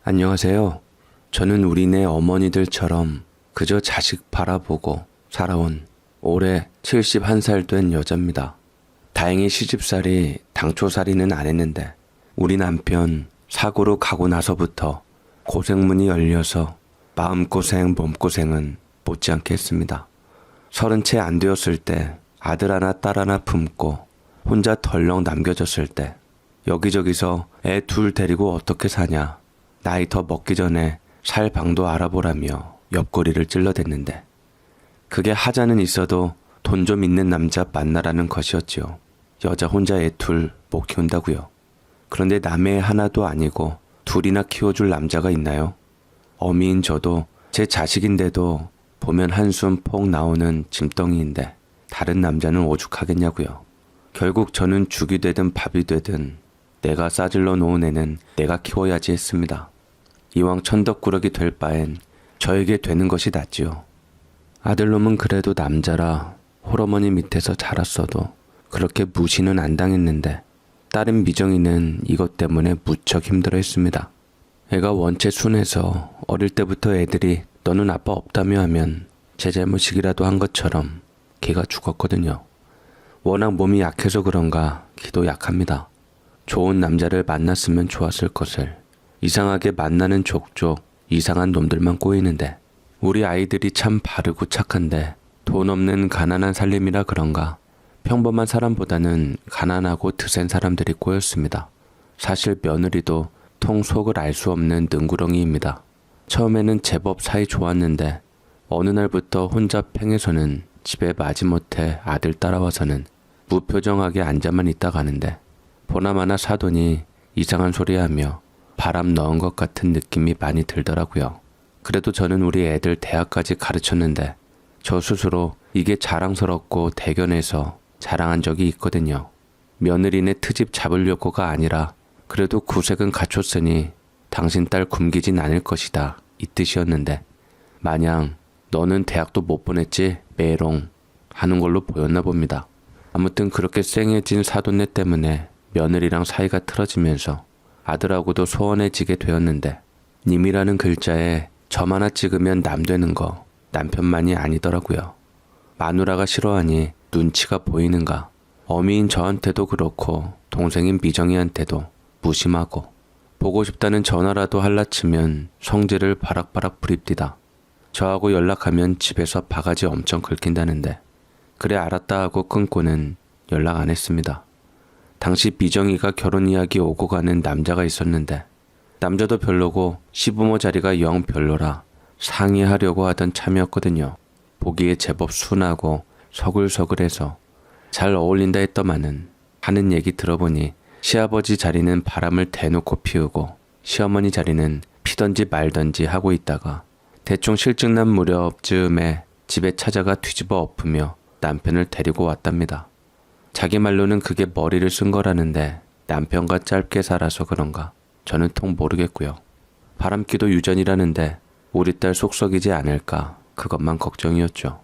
안녕하세요. 저는 우리네 어머니들처럼 그저 자식 바라보고 살아온 올해 71살 된 여자입니다. 다행히 시집살이 당초살이는 안 했는데 우리 남편 사고로 가고 나서부터 고생문이 열려서 마음고생 몸고생은 못지않게 했습니다. 30채 안 되었을 때 아들 하나 딸 하나 품고 혼자 덜렁 남겨졌을 때 여기저기서 애 둘 데리고 어떻게 사냐, 나이 더 먹기 전에 살 방도 알아보라며 옆구리를 찔러댔는데 그게 하자는 있어도 돈 좀 있는 남자 만나라는 것이었지요. 여자 혼자 애 둘 못 키운다고요. 그런데 남의 애 하나도 아니고 둘이나 키워줄 남자가 있나요? 어미인 저도 제 자식인데도 보면 한숨 폭 나오는 짐덩이인데 다른 남자는 오죽하겠냐고요. 결국 저는 죽이 되든 밥이 되든 내가 싸질러 놓은 애는 내가 키워야지 했습니다. 이왕 천덕꾸러기 될 바엔 저에게 되는 것이 낫지요. 아들놈은 그래도 남자라 홀어머니 밑에서 자랐어도 그렇게 무시는 안 당했는데 딸인 미정이는 이것 때문에 무척 힘들어했습니다. 애가 원체 순해서 어릴 때부터 애들이 너는 아빠 없다며 하면 제 잘못이기라도 한 것처럼 걔가 죽었거든요. 워낙 몸이 약해서 그런가 기도 약합니다. 좋은 남자를 만났으면 좋았을 것을 이상하게 만나는 족족 이상한 놈들만 꼬이는데 우리 아이들이 참 바르고 착한데 돈 없는 가난한 살림이라 그런가 평범한 사람보다는 가난하고 드센 사람들이 꼬였습니다. 사실 며느리도 통 속을 알 수 없는 능구렁이입니다. 처음에는 제법 사이 좋았는데 어느 날부터 혼자 팽해서는 집에 마지못해 아들 따라와서는 무표정하게 앉아만 있다 가는데 보나마나 사돈이 이상한 소리하며 바람 넣은 것 같은 느낌이 많이 들더라고요. 그래도 저는 우리 애들 대학까지 가르쳤는데 저 스스로 이게 자랑스럽고 대견해서 자랑한 적이 있거든요. 며느리네 트집 잡으려고가 아니라 그래도 구색은 갖췄으니 당신 딸 굶기진 않을 것이다 이 뜻이었는데 마냥 너는 대학도 못 보냈지 메롱 하는 걸로 보였나 봅니다. 아무튼 그렇게 쌩해진 사돈네 때문에 며느리랑 사이가 틀어지면서 아들하고도 소원해지게 되었는데 님이라는 글자에 점 하나 찍으면 남 되는 거 남편만이 아니더라고요. 마누라가 싫어하니 눈치가 보이는가. 어미인 저한테도 그렇고 동생인 미정이한테도 무심하고 보고 싶다는 전화라도 할라치면 성질을 바락바락 부립디다. 저하고 연락하면 집에서 바가지 엄청 긁힌다는데 그래 알았다 하고 끊고는 연락 안 했습니다. 당시 미정이가 결혼 이야기 오고 가는 남자가 있었는데 남자도 별로고 시부모 자리가 영 별로라 상의하려고 하던 참이었거든요. 보기에 제법 순하고 서글서글해서 잘 어울린다 했더만은 하는 얘기 들어보니 시아버지 자리는 바람을 대놓고 피우고 시어머니 자리는 피던지 말던지 하고 있다가 대충 실증난 무렵쯤에 집에 찾아가 뒤집어 엎으며 남편을 데리고 왔답니다. 자기 말로는 그게 머리를 쓴 거라는데 남편과 짧게 살아서 그런가 저는 통 모르겠고요. 바람기도 유전이라는데 우리 딸 속썩이지 않을까 그것만 걱정이었죠.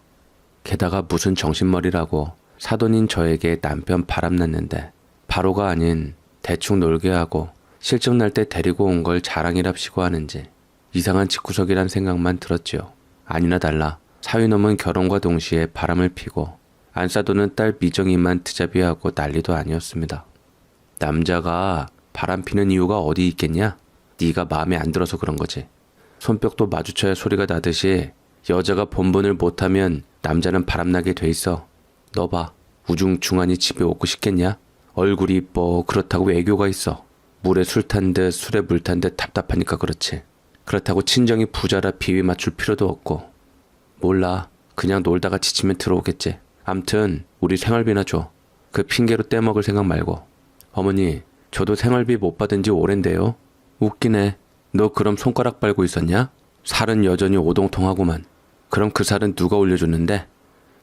게다가 무슨 정신머리라고 사돈인 저에게 남편 바람났는데 바로가 아닌 대충 놀게 하고 실증날 때 데리고 온 걸 자랑이랍시고 하는지 이상한 집구석이란 생각만 들었지요. 아니나 달라 사위놈은 결혼과 동시에 바람을 피고 안사돈은 딸 미정이만 트잡이하고 난리도 아니었습니다. 남자가 바람 피는 이유가 어디 있겠냐? 네가 마음에 안 들어서 그런 거지. 손뼉도 마주쳐야 소리가 나듯이 여자가 본분을 못하면 남자는 바람나게 돼 있어. 너 봐. 우중충하니 집에 오고 싶겠냐? 얼굴이 이뻐 그렇다고 애교가 있어. 물에 술 탄 듯 술에 물 탄 듯 답답하니까 그렇지. 그렇다고 친정이 부자라 비위 맞출 필요도 없고. 몰라. 그냥 놀다가 지치면 들어오겠지. 암튼 우리 생활비나 줘. 그 핑계로 떼먹을 생각 말고. 어머니 저도 생활비 못 받은 지 오랜데요. 웃기네. 너 그럼 손가락 빨고 있었냐? 살은 여전히 오동통하구만. 그럼 그 살은 누가 올려줬는데?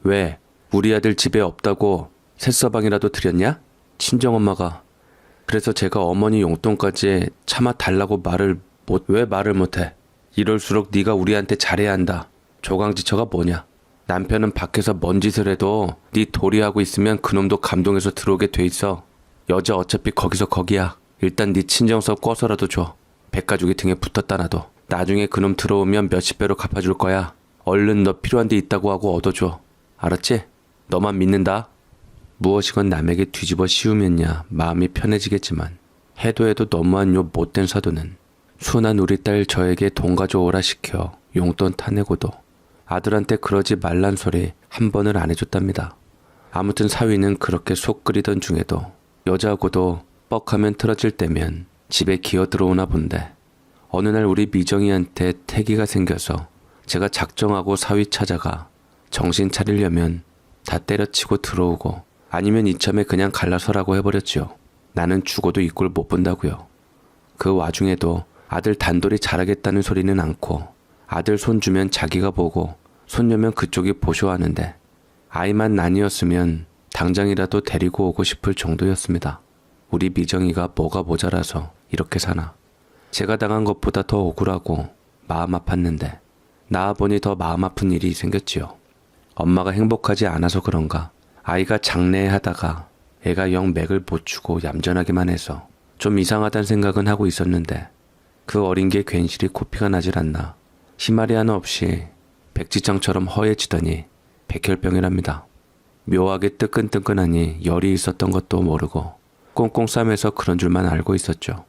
왜? 우리 아들 집에 없다고 새서방이라도 드렸냐? 친정엄마가. 그래서 제가 어머니 용돈까지 참아 달라고 왜 말을 못해? 이럴수록 네가 우리한테 잘해야 한다. 조강지처가 뭐냐? 남편은 밖에서 뭔 짓을 해도 네 도리하고 있으면 그놈도 감동해서 들어오게 돼 있어. 여자 어차피 거기서 거기야. 일단 네 친정서 꿔서라도 줘. 백가죽이 등에 붙었다 놔도 나중에 그놈 들어오면 몇십 배로 갚아줄 거야. 얼른 너 필요한 데 있다고 하고 얻어줘. 알았지? 너만 믿는다. 무엇이건 남에게 뒤집어 씌우면야 마음이 편해지겠지만 해도 해도 너무한 요 못된 사도는 순한 우리 딸 저에게 돈 가져오라 시켜 용돈 타내고도 아들한테 그러지 말란 소리 한 번을 안 해줬답니다. 아무튼 사위는 그렇게 속 끓이던 중에도 여자하고도 뻑하면 틀어질 때면 집에 기어 들어오나 본데 어느 날 우리 미정이한테 태기가 생겨서 제가 작정하고 사위 찾아가 정신 차리려면 다 때려치고 들어오고 아니면 이참에 그냥 갈라서라고 해버렸지요. 나는 죽어도 이 꼴 못 본다고요. 그 와중에도 아들 단돌이 잘하겠다는 소리는 않고 아들 손 주면 자기가 보고 손녀면 그쪽이 보쇼하는데 아이만 난이었으면 당장이라도 데리고 오고 싶을 정도였습니다. 우리 미정이가 뭐가 모자라서 이렇게 사나. 제가 당한 것보다 더 억울하고 마음 아팠는데 낳아보니 더 마음 아픈 일이 생겼지요. 엄마가 행복하지 않아서 그런가 아이가 장래하다가 애가 영 맥을 못 추고 얌전하기만 해서 좀 이상하다는 생각은 하고 있었는데 그 어린 게 괜시리 코피가 나질 않나 희마리 하나 없이 백지장처럼 허해지더니 백혈병이랍니다. 묘하게 뜨끈뜨끈하니 열이 있었던 것도 모르고 꽁꽁 싸매서 그런 줄만 알고 있었죠.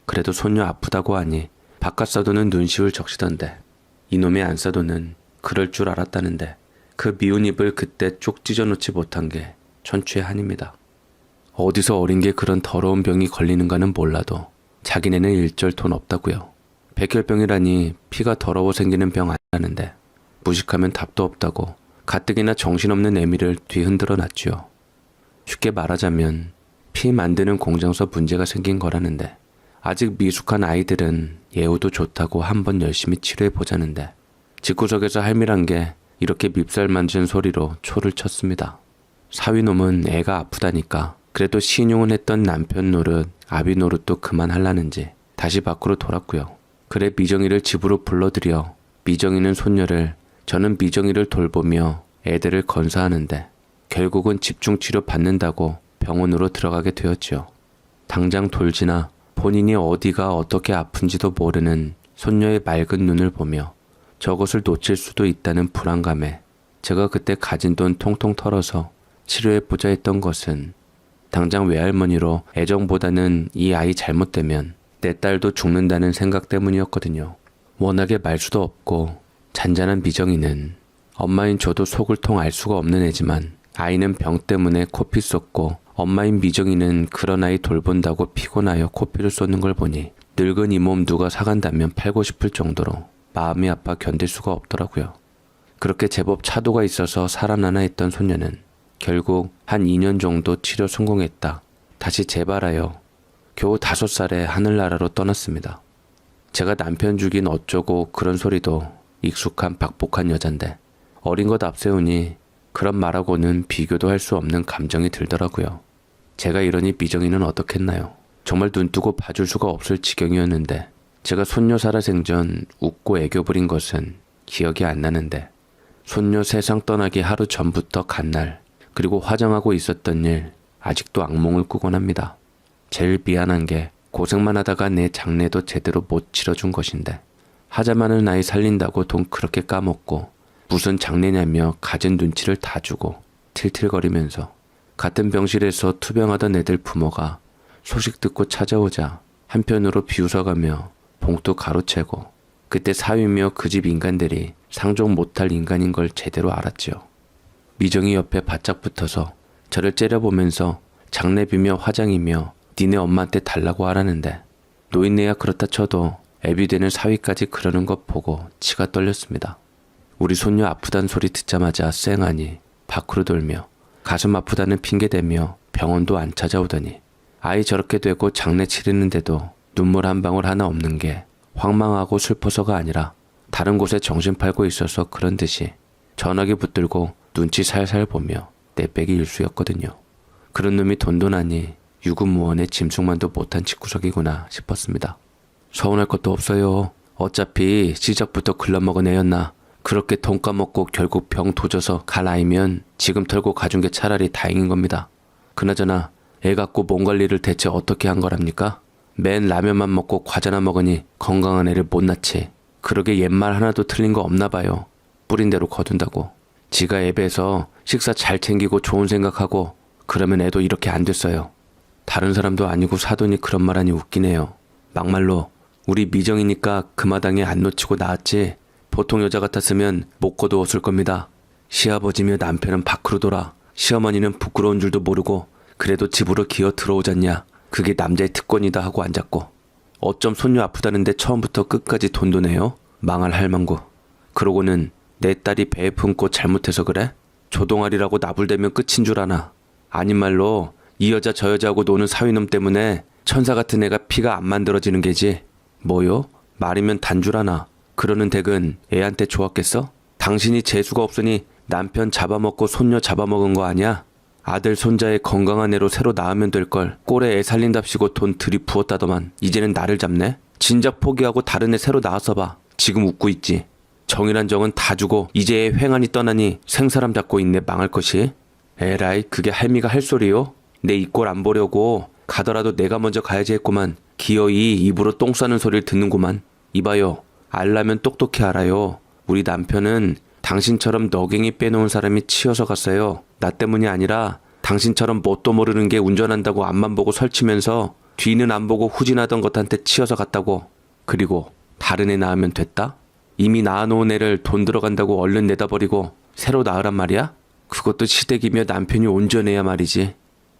그래도 손녀 아프다고 하니 바깥 사도는 눈시울 적시던데 이놈의 안사도는 그럴 줄 알았다는데 그 미운 입을 그때 쪽 찢어놓지 못한 게 천추의 한입니다. 어디서 어린 게 그런 더러운 병이 걸리는가는 몰라도 자기네는 일절 돈 없다고요. 백혈병이라니 피가 더러워 생기는 병 아니라는데 무식하면 답도 없다고 가뜩이나 정신없는 애미를 뒤흔들어 놨지요. 쉽게 말하자면 피 만드는 공장서 문제가 생긴 거라는데 아직 미숙한 아이들은 예후도 좋다고 한번 열심히 치료해보자는데 집구석에서 할미란 게 이렇게 밉살 만진 소리로 초를 쳤습니다. 사위놈은 애가 아프다니까 그래도 신용은 했던 남편 노릇 아비 노릇도 그만하려는지 다시 밖으로 돌았고요. 그래 미정이를 집으로 불러들여 미정이는 손녀를 저는 미정이를 돌보며 애들을 건사하는데 결국은 집중치료 받는다고 병원으로 들어가게 되었지요. 당장 돌지나 본인이 어디가 어떻게 아픈지도 모르는 손녀의 맑은 눈을 보며 저것을 놓칠 수도 있다는 불안감에 제가 그때 가진 돈 통통 털어서 치료해보자 했던 것은 당장 외할머니로 애정보다는 이 아이 잘못되면 내 딸도 죽는다는 생각 때문이었거든요. 워낙에 말수도 없고 잔잔한 미정이는 엄마인 저도 속을 통 알 수가 없는 애지만 아이는 병 때문에 코피 쏟고 엄마인 미정이는 그런 아이 돌본다고 피곤하여 코피를 쏟는 걸 보니 늙은 이 몸 누가 사간다면 팔고 싶을 정도로 마음이 아파 견딜 수가 없더라고요. 그렇게 제법 차도가 있어서 살아나나 했던 손녀는 결국 한 2년 정도 치료 성공했다 다시 재발하여 겨우 5살에 하늘나라로 떠났습니다. 제가 남편 죽인 어쩌고 그런 소리도 익숙한 박복한 여잔데 어린 것 앞세우니 그런 말하고는 비교도 할 수 없는 감정이 들더라고요. 제가 이러니 미정이는 어떻겠나요? 정말 눈뜨고 봐줄 수가 없을 지경이었는데 제가 손녀 살아생전 웃고 애교 부린 것은 기억이 안 나는데 손녀 세상 떠나기 하루 전부터 간 날 그리고 화장하고 있었던 일 아직도 악몽을 꾸곤 합니다. 제일 미안한 게 고생만 하다가 내 장례도 제대로 못 치러준 것인데 하자마는 아이 살린다고 돈 그렇게 까먹고 무슨 장례냐며 가진 눈치를 다 주고 틸틸거리면서 같은 병실에서 투병하던 애들 부모가 소식 듣고 찾아오자 한편으로 비웃어가며 봉투 가로채고 그때 사위며 그 집 인간들이 상종 못할 인간인 걸 제대로 알았지요. 미정이 옆에 바짝 붙어서 저를 째려보면서 장례비며 화장이며 니네 엄마한테 달라고 하라는데 노인네야 그렇다 쳐도 애비 되는 사위까지 그러는 것 보고 치가 떨렸습니다. 우리 손녀 아프단 소리 듣자마자 쌩하니 밖으로 돌며 가슴 아프다는 핑계대며 병원도 안 찾아오더니 아이 저렇게 되고 장례 치르는데도 눈물 한 방울 하나 없는 게 황망하고 슬퍼서가 아니라 다른 곳에 정신 팔고 있어서 그런 듯이 전화기 붙들고 눈치 살살 보며 떼빼기 일수였거든요. 그런 놈이 돈돈하니 유구무원의 짐승만도 못한 집구석이구나 싶었습니다. 서운할 것도 없어요. 어차피 시작부터 글러먹은 애였나. 그렇게 돈 까먹고 결국 병 도져서 갈 아이면 지금 털고 가준 게 차라리 다행인 겁니다. 그나저나 애 갖고 몸 관리를 대체 어떻게 한 거랍니까? 맨 라면만 먹고 과자나 먹으니 건강한 애를 못 낳지. 그러게 옛말 하나도 틀린 거 없나 봐요. 뿌린 대로 거둔다고. 지가 앱에서 식사 잘 챙기고 좋은 생각하고 그러면 애도 이렇게 안 됐어요. 다른 사람도 아니고 사돈이 그런 말 하니 웃기네요. 막말로 우리 미정이니까 그 마당에 안 놓치고 낳았지 보통 여자 같았으면 못 거두었을 겁니다. 시아버지며 남편은 밖으로 돌아 시어머니는 부끄러운 줄도 모르고 그래도 집으로 기어 들어오잖냐. 그게 남자의 특권이다 하고 앉았고 어쩜 손녀 아프다는데 처음부터 끝까지 돈 도네요. 망할 할망구. 그러고는 내 딸이 배에 품고 잘못해서 그래? 조동아리라고 나불대면 끝인 줄 아나. 아닌 말로 이 여자 저 여자하고 노는 사위놈 때문에 천사 같은 애가 피가 안 만들어지는 게지. 뭐요? 말이면 단 줄 아나. 그러는 댁은 애한테 좋았겠어? 당신이 재수가 없으니 남편 잡아먹고 손녀 잡아먹은 거 아니야? 아들 손자의 건강한 애로 새로 낳으면 될걸. 꼴에 애 살린답시고 돈 들이부었다더만 이제는 나를 잡네? 진작 포기하고 다른 애 새로 낳아서 봐. 지금 웃고 있지. 정이란 정은 다 주고 이제 애 횡하니 떠나니 생사람 잡고 있네. 망할 것이. 에라이 그게 할미가 할 소리요? 내 이 꼴 안 보려고 가더라도 내가 먼저 가야지 했구만. 기어이 입으로 똥 싸는 소리를 듣는구만. 이봐요. 알라면 똑똑히 알아요. 우리 남편은 당신처럼 너갱이 빼놓은 사람이 치여서 갔어요. 나 때문이 아니라 당신처럼 뭣도 모르는 게 운전한다고 앞만 보고 설치면서 뒤는 안 보고 후진하던 것한테 치여서 갔다고. 그리고 다른 애 낳으면 됐다? 이미 낳아놓은 애를 돈 들어간다고 얼른 내다버리고 새로 낳으란 말이야? 그것도 시댁이며 남편이 온전해야 말이지.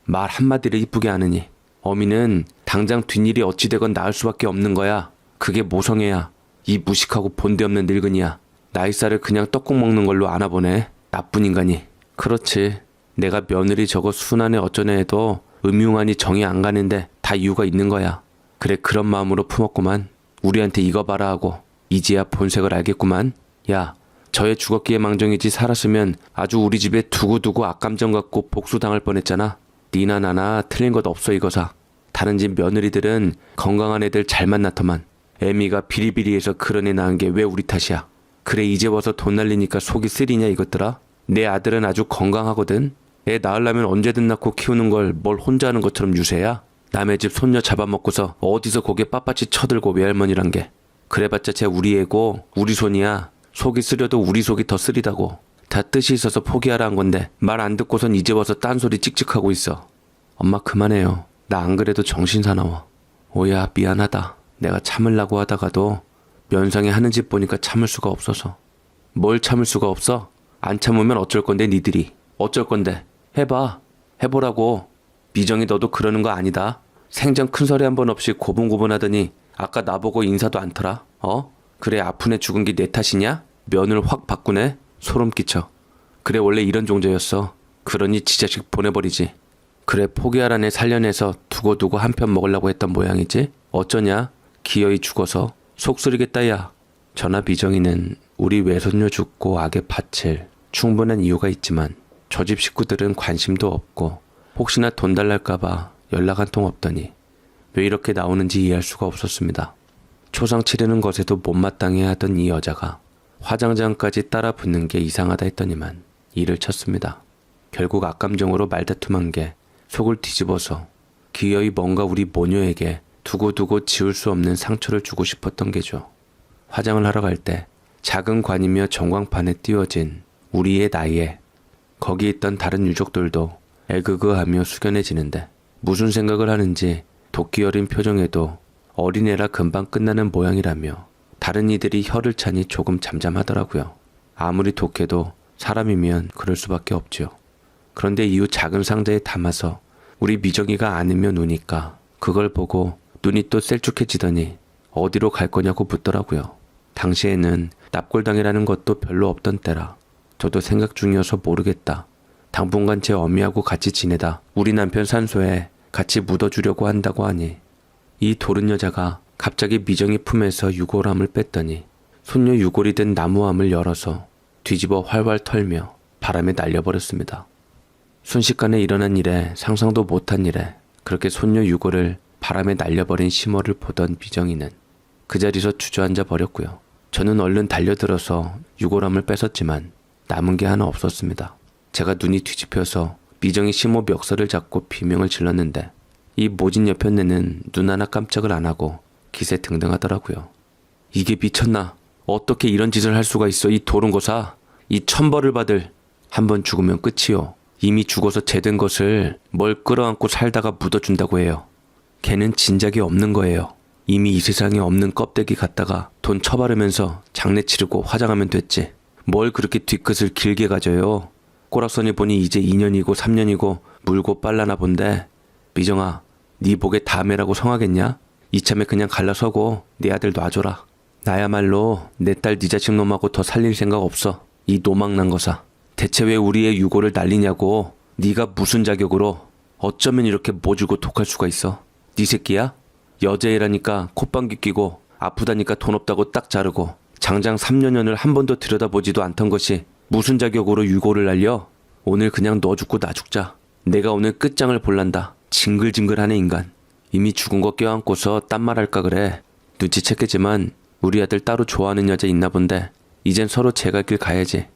말 한마디를 이쁘게 하느니. 어미는 당장 뒷일이 어찌되건 나을 수밖에 없는 거야. 그게 모성애야. 이 무식하고 본데없는 늙은이야. 나이살을 그냥 떡국 먹는 걸로 아나보네. 나쁜 인간이. 그렇지. 내가 며느리 저거 순하네 어쩌네 해도 음흉하니 정이 안 가는데 다 이유가 있는 거야. 그래 그런 마음으로 품었구만. 우리한테 이거 봐라 하고. 이제야 본색을 알겠구만. 야, 저애 죽었기에 망정이지 살았으면 아주 우리 집에 두고두고 악감정 갖고 복수당할 뻔했잖아. 니나 나나 틀린 것 없어 이거사. 다른 집 며느리들은 건강한 애들 잘 만났더만. 애미가 비리비리해서 그런 애 낳은 게 왜 우리 탓이야. 그래 이제 와서 돈 날리니까 속이 쓰리냐 이것들아. 내 아들은 아주 건강하거든. 애 낳으려면 언제든 낳고 키우는 걸 뭘 혼자 하는 것처럼 유세야. 남의 집 손녀 잡아먹고서 어디서 고개 빳빳이 쳐들고 외할머니란 게. 그래봤자 쟤 우리 애고 우리 손이야. 속이 쓰려도 우리 속이 더 쓰리다고. 다 뜻이 있어서 포기하라 한 건데 말 안 듣고선 이제 와서 딴소리 찍찍하고 있어. 엄마 그만해요. 나 안 그래도 정신 사나워. 오야 미안하다. 내가 참으려고 하다가도 면상에 하는 짓 보니까 참을 수가 없어서. 뭘 참을 수가 없어? 안 참으면 어쩔 건데 니들이. 어쩔 건데. 해봐. 해보라고. 미정이 너도 그러는 거 아니다. 생전 큰소리 한 번 없이 고분고분하더니 아까 나보고 인사도 않더라. 그래 아픈 애 죽은 게 내 탓이냐? 면을 확 바꾸네. 소름 끼쳐. 그래 원래 이런 종자였어. 그러니 지 자식 보내버리지. 그래 포기하란 애 살려내서 두고두고 한편 먹으려고 했던 모양이지. 어쩌냐? 기어이 죽어서 속 쓰리겠다 야. 저나 미정이는 우리 외손녀 죽고 악에 바칠 충분한 이유가 있지만 저 집 식구들은 관심도 없고 혹시나 돈 달랄까봐 연락 한 통 없더니 왜 이렇게 나오는지 이해할 수가 없었습니다. 초상 치르는 것에도 못마땅해 하던 이 여자가 화장장까지 따라 붙는 게 이상하다 했더니만 일을 쳤습니다. 결국 악감정으로 말다툼한 게 속을 뒤집어서 기어이 뭔가 우리 모녀에게 두고두고 지울 수 없는 상처를 주고 싶었던 게죠. 화장을 하러 갈 때 작은 관이며 전광판에 띄워진 우리의 나이에 거기 있던 다른 유족들도 애그그하며 숙연해지는데 무슨 생각을 하는지 도끼 어린 표정에도 어린애라 금방 끝나는 모양이라며 다른 이들이 혀를 차니 조금 잠잠하더라고요. 아무리 독해도 사람이면 그럴 수밖에 없죠. 그런데 이후 작은 상자에 담아서 우리 미정이가 안으면 우니까 그걸 보고 눈이 또 셀쭉해지더니 어디로 갈 거냐고 묻더라고요. 당시에는 납골당이라는 것도 별로 없던 때라 저도 생각 중이어서 모르겠다. 당분간 제 어미하고 같이 지내다 우리 남편 산소에 같이 묻어주려고 한다고 하니 이 도른 여자가 갑자기 미정이 품에서 유골함을 뺐더니 손녀 유골이 된 나무함을 열어서 뒤집어 활활 털며 바람에 날려버렸습니다. 순식간에 일어난 일에 상상도 못한 일에 그렇게 손녀 유골을 바람에 날려버린 심어를 보던 미정이는 그 자리에서 주저앉아 버렸고요. 저는 얼른 달려들어서 유골함을 뺏었지만 남은 게 하나 없었습니다. 제가 눈이 뒤집혀서 미정이 심호 멱살을 잡고 비명을 질렀는데 이 모진 여편네는 눈 하나 깜짝을 안 하고 기세등등하더라고요. 이게 미쳤나? 어떻게 이런 짓을 할 수가 있어, 이 도른고사. 이 천벌을 받을. 한번 죽으면 끝이요. 이미 죽어서 죄된 것을 뭘 끌어안고 살다가 묻어준다고 해요. 걔는 진작에 없는 거예요. 이미 이 세상에 없는 껍데기 갖다가 돈 처바르면서 장례 치르고 화장하면 됐지. 뭘 그렇게 뒤끝을 길게 가져요. 꼬락서니 보니 이제 2년이고 3년이고 물고 빨라나 본데. 미정아, 네 복에 다매라고 성하겠냐? 이참에 그냥 갈라서고 네 아들 놔줘라. 나야말로 내 딸 네 자식 놈하고 더 살릴 생각 없어. 이 노망난 거사. 대체 왜 우리의 유고를 날리냐고. 네가 무슨 자격으로. 어쩌면 이렇게 모질고 독할 수가 있어. 네 새끼야? 여자애라니까 콧방귀 뀌고 아프다니까 돈 없다고 딱 자르고 장장 3년을 한 번도 들여다보지도 않던 것이 무슨 자격으로 유고를 날려? 오늘 그냥 너 죽고 나 죽자. 내가 오늘 끝장을 볼란다. 징글징글하네 인간. 이미 죽은 거 껴안고서 딴 말할까 그래. 눈치챘겠지만 우리 아들 따로 좋아하는 여자 있나 본데 이젠 서로 제 갈 길 가야지.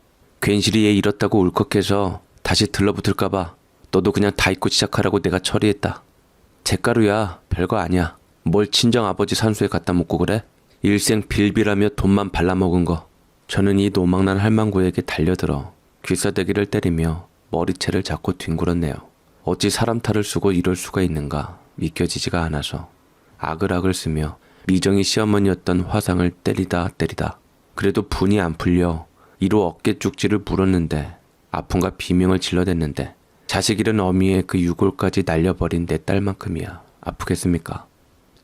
괜시리 얘 잃었다고 울컥해서 다시 들러붙을까봐 너도 그냥 다 잊고 시작하라고 내가 처리했다. 잿가루야, 별거 아니야. 뭘 친정 아버지 산소에 갖다 묻고 그래? 일생 빌빌하며 돈만 발라먹은 거. 저는 이 노망난 할망구에게 달려들어 귀싸대기를 때리며 머리채를 잡고 뒹굴었네요. 어찌 사람 탈을 쓰고 이럴 수가 있는가 믿겨지지가 않아서 아글아글 쓰며 미정이 시어머니였던 화상을 때리다 그래도 분이 안 풀려 이로 어깨 쭉지를 물었는데 아픔과 비명을 질러댔는데 자식 잃은 어미의 그 유골까지 날려버린 내 딸만큼이야 아프겠습니까?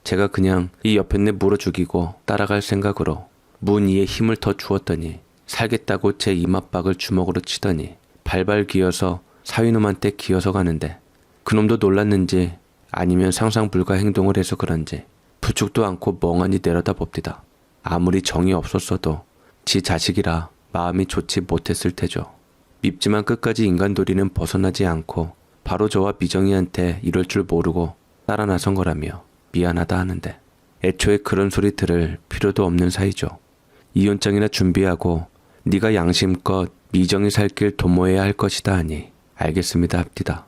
제가 그냥 이 여편네 물어 죽이고 따라갈 생각으로 문 위에 힘을 더 주었더니 살겠다고 제 이맛박을 주먹으로 치더니 발발 기어서 사위놈한테 기어서 가는데 그놈도 놀랐는지 아니면 상상 불가 행동을 해서 그런지 부축도 않고 멍하니 내려다봅디다. 아무리 정이 없었어도 지 자식이라 마음이 좋지 못했을 테죠. 밉지만 끝까지 인간도리는 벗어나지 않고 바로 저와 미정이한테 이럴 줄 모르고 따라 나선 거라며 미안하다 하는데 애초에 그런 소리 들을 필요도 없는 사이죠. 이혼장이나 준비하고 네가 양심껏 미정이 살 길 도모해야 할 것이다 하니 알겠습니다 합디다.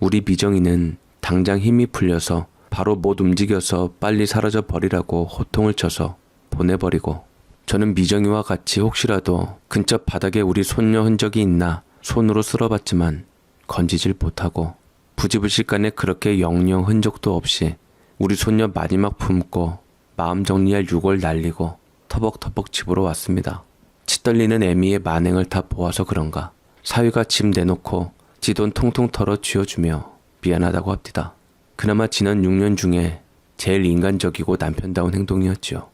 우리 미정이는 당장 힘이 풀려서 바로 못 움직여서 빨리 사라져 버리라고 호통을 쳐서 보내버리고 저는 미정이와 같이 혹시라도 근처 바닥에 우리 손녀 흔적이 있나 손으로 쓸어봤지만 건지질 못하고 부지불식간에 그렇게 영영 흔적도 없이 우리 손녀 마지막 품고 마음 정리할 유골 날리고 터벅터벅 집으로 왔습니다. 치떨리는 애미의 만행을 다 보아서 그런가 사위가 집 내놓고 지 돈 통통 털어 쥐어주며 미안하다고 합디다. 그나마 지난 6년 중에 제일 인간적이고 남편다운 행동이었지요.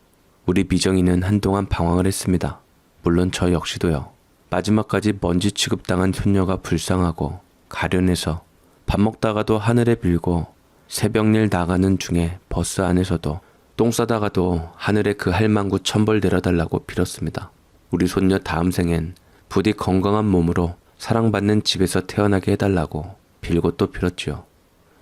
우리 미정이는 한동안 방황을 했습니다. 물론 저 역시도요. 마지막까지 먼지 취급당한 손녀가 불쌍하고 가련해서 밥 먹다가도 하늘에 빌고 새벽일 나가는 중에 버스 안에서도 똥 싸다가도 하늘에 그 할망구 천벌 내려달라고 빌었습니다. 우리 손녀 다음 생엔 부디 건강한 몸으로 사랑받는 집에서 태어나게 해달라고 빌고 또 빌었지요.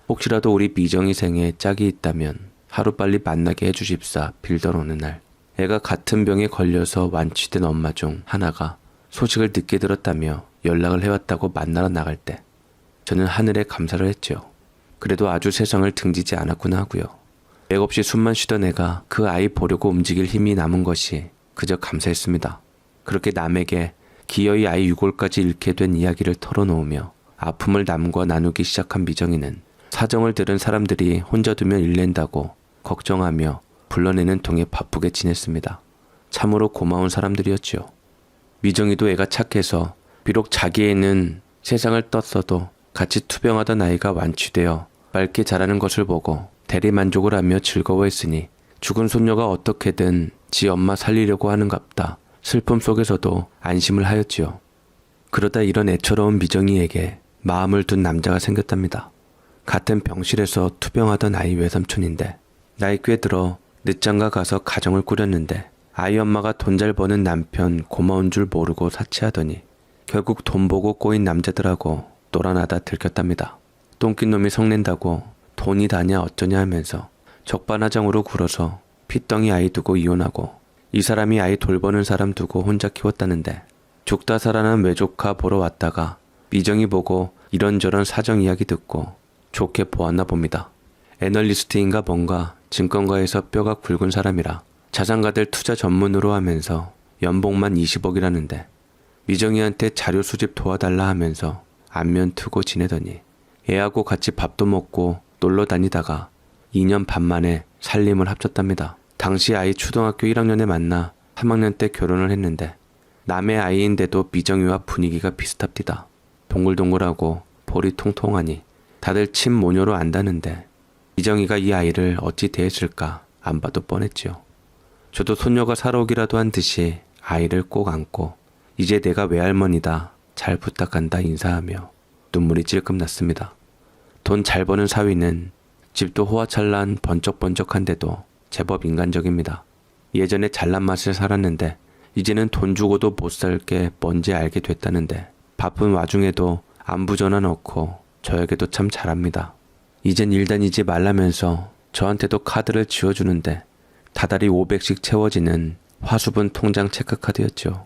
혹시라도 우리 미정이 생에 짝이 있다면 하루빨리 만나게 해주십사 빌던 어느 날 애가 같은 병에 걸려서 완치된 엄마 중 하나가 소식을 늦게 들었다며 연락을 해왔다고 만나러 나갈 때 저는 하늘에 감사를 했지요. 그래도 아주 세상을 등지지 않았구나 하고요. 맥없이 숨만 쉬던 애가 그 아이 보려고 움직일 힘이 남은 것이 그저 감사했습니다. 그렇게 남에게 기어이 아이 유골까지 잃게 된 이야기를 털어놓으며 아픔을 남과 나누기 시작한 미정이는 사정을 들은 사람들이 혼자 두면 일낸다고 걱정하며 불러내는 통에 바쁘게 지냈습니다. 참으로 고마운 사람들이었지요. 미정이도 애가 착해서 비록 자기 애는 세상을 떴어도 같이 투병하던 아이가 완치되어 맑게 자라는 것을 보고 대리만족을 하며 즐거워했으니 죽은 손녀가 어떻게든 지 엄마 살리려고 하는갑다 슬픔 속에서도 안심을 하였지요. 그러다 이런 애처로운 미정이에게 마음을 둔 남자가 생겼답니다. 같은 병실에서 투병하던 아이 외삼촌인데 나이 꽤 들어 늦장가 가서 가정을 꾸렸는데 아이 엄마가 돈 잘 버는 남편 고마운 줄 모르고 사치하더니 결국 돈 보고 꼬인 남자들하고 놀아나다 들켰답니다. 똥낀 놈이 성낸다고 돈이 다냐 어쩌냐 하면서 적반하장으로 굴어서 핏덩이 아이 두고 이혼하고 이 사람이 아이 돌보는 사람 두고 혼자 키웠다는데 죽다 살아난 외조카 보러 왔다가 미정이 보고 이런저런 사정 이야기 듣고 좋게 보았나 봅니다. 애널리스트인가 뭔가 증권가에서 뼈가 굵은 사람이라 자산가들 투자 전문으로 하면서 연봉만 20억이라는데 미정이한테 자료 수집 도와달라 하면서 안면 트고 지내더니 애하고 같이 밥도 먹고 놀러 다니다가 2년 반 만에 살림을 합쳤답니다. 당시 아이 초등학교 1학년에 만나 3학년 때 결혼을 했는데 남의 아이인데도 미정이와 분위기가 비슷합디다. 동글동글하고 볼이 통통하니 다들 친 모녀로 안다는데 미정이가 이 아이를 어찌 대했을까 안 봐도 뻔했지요. 저도 손녀가 살아오기라도 한 듯이 아이를 꼭 안고 이제 내가 외할머니다 잘 부탁한다 인사하며 눈물이 찔끔 났습니다. 돈 잘 버는 사위는 집도 호화찬란 번쩍번쩍한데도 제법 인간적입니다. 예전에 잘난 맛을 살았는데 이제는 돈 주고도 못 살 게 뭔지 알게 됐다는데 바쁜 와중에도 안부 전화 넣고 저에게도 참 잘합니다. 이젠 일 다니지 말라면서 저한테도 카드를 지워주는데 다달이 500씩 채워지는 화수분 통장 체크카드였죠.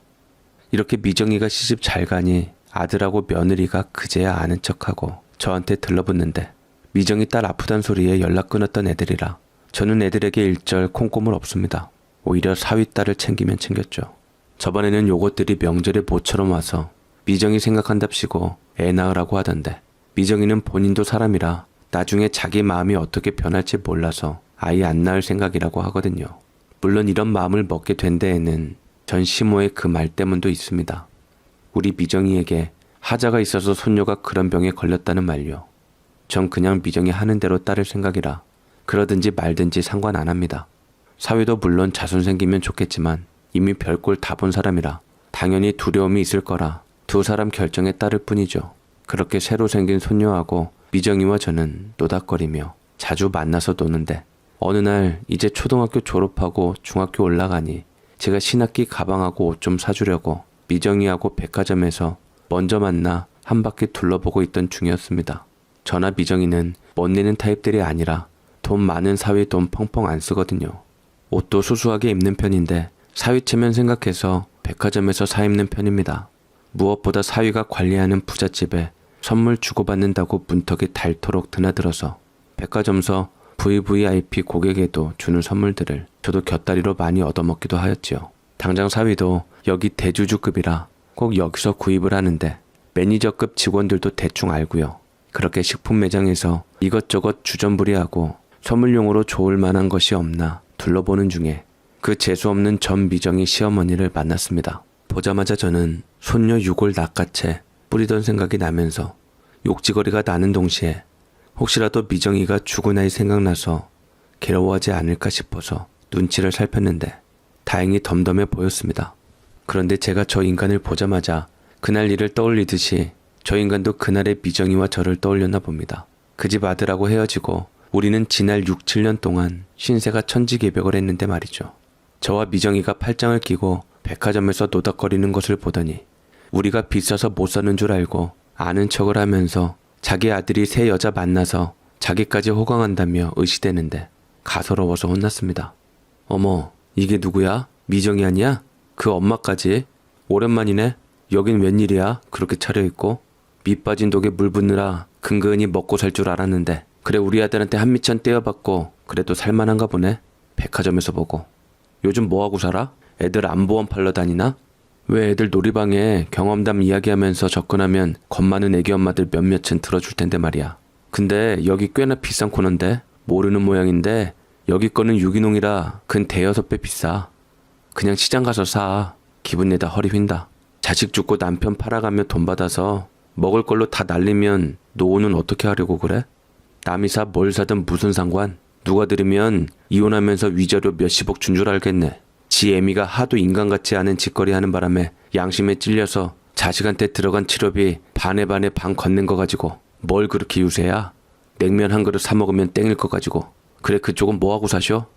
이렇게 미정이가 시집 잘 가니 아들하고 며느리가 그제야 아는 척하고 저한테 들러붙는데 미정이 딸 아프단 소리에 연락 끊었던 애들이라 저는 애들에게 일절 콩고물 없습니다. 오히려 사위 딸을 챙기면 챙겼죠. 저번에는 요것들이 명절에 모처럼 와서 미정이 생각한답시고 애 낳으라고 하던데 미정이는 본인도 사람이라 나중에 자기 마음이 어떻게 변할지 몰라서 아이 안 낳을 생각이라고 하거든요. 물론 이런 마음을 먹게 된 데에는 전 시모의 그 말 때문도 있습니다. 우리 미정이에게 하자가 있어서 손녀가 그런 병에 걸렸다는 말요. 전 그냥 미정이 하는 대로 따를 생각이라 그러든지 말든지 상관 안 합니다. 사위도 물론 자손 생기면 좋겠지만 이미 별꼴 다 본 사람이라 당연히 두려움이 있을 거라 두 사람 결정에 따를 뿐이죠. 그렇게 새로 생긴 손녀하고 미정이와 저는 노닥거리며 자주 만나서 노는데 어느 날 이제 초등학교 졸업하고 중학교 올라가니 제가 신학기 가방하고 옷 좀 사주려고 미정이하고 백화점에서 먼저 만나 한 바퀴 둘러보고 있던 중이었습니다. 저나 미정이는 멋내는 타입들이 아니라 돈 많은 사위 돈 펑펑 안 쓰거든요. 옷도 수수하게 입는 편인데 사위 체면 생각해서 백화점에서 사 입는 편입니다. 무엇보다 사위가 관리하는 부잣집에 선물 주고받는다고 문턱이 닳도록 드나들어서 백화점서 VVIP 고객에도 주는 선물들을 저도 곁다리로 많이 얻어먹기도 하였지요. 당장 사위도 여기 대주주급이라 꼭 여기서 구입을 하는데 매니저급 직원들도 대충 알고요. 그렇게 식품 매장에서 이것저것 주전부리하고 선물용으로 좋을 만한 것이 없나 둘러보는 중에 그 재수없는 전 미정이 시어머니를 만났습니다. 보자마자 저는 손녀 유골 낚아채 뿌리던 생각이 나면서 욕지거리가 나는 동시에 혹시라도 미정이가 죽은 아이 생각나서 괴로워하지 않을까 싶어서 눈치를 살폈는데 다행히 덤덤해 보였습니다. 그런데 제가 저 인간을 보자마자 그날 일을 떠올리듯이 저 인간도 그날의 미정이와 저를 떠올렸나 봅니다. 그 집 아들하고 헤어지고 우리는 지날 6, 7년 동안 신세가 천지개벽을 했는데 말이죠. 저와 미정이가 팔짱을 끼고 백화점에서 노닥거리는 것을 보더니 우리가 비싸서 못 사는 줄 알고 아는 척을 하면서 자기 아들이 새 여자 만나서 자기까지 호강한다며 의시대는데 가소로워서 혼났습니다. 어머, 이게 누구야? 미정이 아니야? 그 엄마까지? 오랜만이네? 여긴 웬일이야? 그렇게 차려입고? 밑 빠진 독에 물 붓느라 근근히 먹고 살 줄 알았는데 그래 우리 아들한테 한 미천 떼어받고 그래도 살만한가 보네? 백화점에서 보고. 요즘 뭐하고 살아? 애들 안보험 팔러 다니나? 왜 애들 놀이방에 경험담 이야기하면서 접근하면 겁 많은 애기 엄마들 몇몇은 들어줄 텐데 말이야. 근데 여기 꽤나 비싼 코너인데 모르는 모양인데 여기 거는 유기농이라 근 대여섯 배 비싸. 그냥 시장 가서 사. 기분 내다 허리 휜다. 자식 죽고 남편 팔아가며 돈 받아서 먹을 걸로 다 날리면 노후는 어떻게 하려고 그래? 남이 사 뭘 사든 무슨 상관? 누가 들으면 이혼하면서 위자료 몇십억 준 줄 알겠네. 지 애미가 하도 인간 같지 않은 짓거리 하는 바람에 양심에 찔려서 자식한테 들어간 치료비 반에 반 건넨 거 가지고 뭘 그렇게 유세야? 냉면 한 그릇 사 먹으면 땡일 거 가지고. 그래 그쪽은 뭐하고 사셔?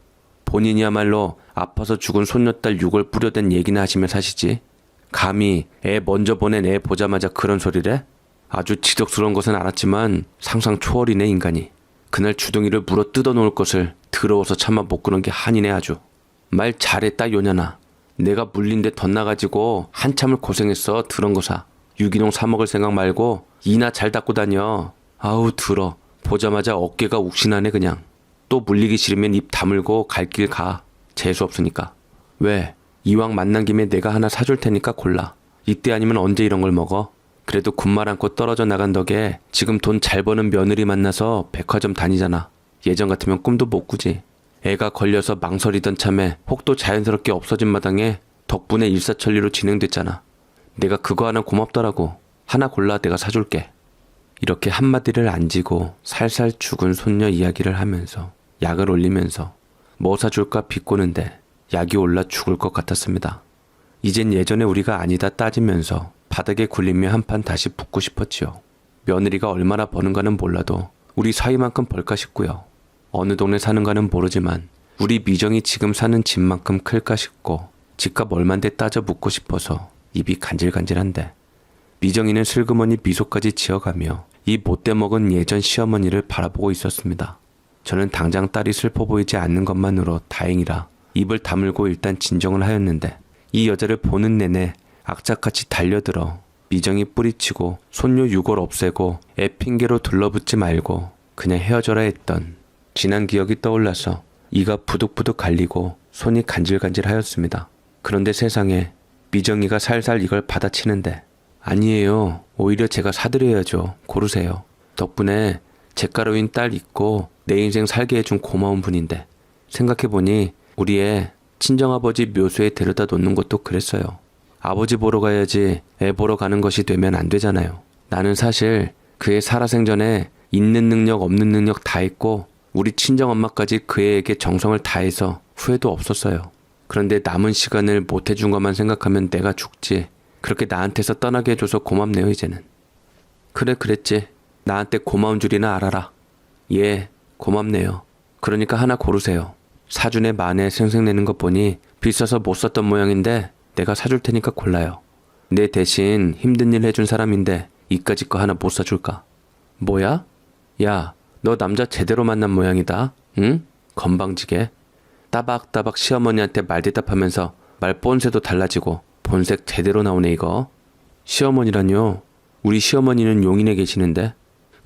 본인이야말로 아파서 죽은 손녀딸 육을 뿌려댄 얘기나 하시며 사시지. 감히 애 먼저 보낸 애 보자마자 그런 소리래? 아주 지독스러운 것은 알았지만 상상 초월이네 인간이. 그날 주둥이를 물어 뜯어놓을 것을 더러워서 차마 못 그런 게 한이네 아주. 말 잘했다 요년아. 내가 물린 데 덧나가지고 한참을 고생했어. 더러운 거 사. 유기농 사 먹을 생각 말고 이나 잘 닦고 다녀. 아우 더러. 보자마자 어깨가 욱신하네 그냥. 또 물리기 싫으면 입 다물고 갈 길 가. 재수 없으니까. 왜? 이왕 만난 김에 내가 하나 사줄 테니까 골라. 이때 아니면 언제 이런 걸 먹어? 그래도 군말 않고 떨어져 나간 덕에 지금 돈 잘 버는 며느리 만나서 백화점 다니잖아. 예전 같으면 꿈도 못 꾸지. 애가 걸려서 망설이던 참에 혹도 자연스럽게 없어진 마당에 덕분에 일사천리로 진행됐잖아. 내가 그거 하나 고맙더라고. 하나 골라 내가 사줄게. 이렇게 한마디를 안 지고 살살 죽은 손녀 이야기를 하면서 약을 올리면서 뭐 사줄까 비꼬는데 약이 올라 죽을 것 같았습니다. 이젠 예전에 우리가 아니다 따지면서 바닥에 굴리며 한판 다시 붙고 싶었지요. 며느리가 얼마나 버는가는 몰라도 우리 사이만큼 벌까 싶고요. 어느 동네 사는가는 모르지만 우리 미정이 지금 사는 집만큼 클까 싶고 집값 얼만데 따져 묻고 싶어서 입이 간질간질한데 미정이는 슬그머니 미소까지 지어가며 이 못돼 먹은 예전 시어머니를 바라보고 있었습니다. 저는 당장 딸이 슬퍼 보이지 않는 것만으로 다행이라 입을 다물고 일단 진정을 하였는데 이 여자를 보는 내내 악착같이 달려들어 미정이 뿌리치고 손녀 유골 없애고 애 핑계로 둘러붙지 말고 그냥 헤어져라 했던 지난 기억이 떠올라서 이가 부득부득 갈리고 손이 간질간질하였습니다. 그런데 세상에 미정이가 살살 이걸 받아치는데 아니에요. 오히려 제가 사드려야죠. 고르세요. 덕분에 잿가루인 딸 있고 내 인생 살게 해준 고마운 분인데 생각해보니 우리 애 친정아버지 묘소에 데려다 놓는 것도 그랬어요. 아버지 보러 가야지 애 보러 가는 것이 되면 안 되잖아요. 나는 사실 그 애 살아생전에 있는 능력 없는 능력 다 했고 우리 친정엄마까지 그 애에게 정성을 다해서 후회도 없었어요. 그런데 남은 시간을 못 해준 것만 생각하면 내가 죽지. 그렇게 나한테서 떠나게 해줘서 고맙네요 이제는. 그래 그랬지. 나한테 고마운 줄이나 알아라. 예 고맙네요. 그러니까 하나 고르세요. 사준에 만에 생색내는 것 보니 비싸서 못 샀던 모양인데 내가 사줄 테니까 골라요. 내 대신 힘든 일 해준 사람인데 이까짓 거 하나 못 사줄까? 뭐야? 야 너 남자 제대로 만난 모양이다. 응? 건방지게. 따박따박 시어머니한테 말대답하면서 말 본새도 달라지고 본색 제대로 나오네 이거. 시어머니라뇨? 우리 시어머니는 용인에 계시는데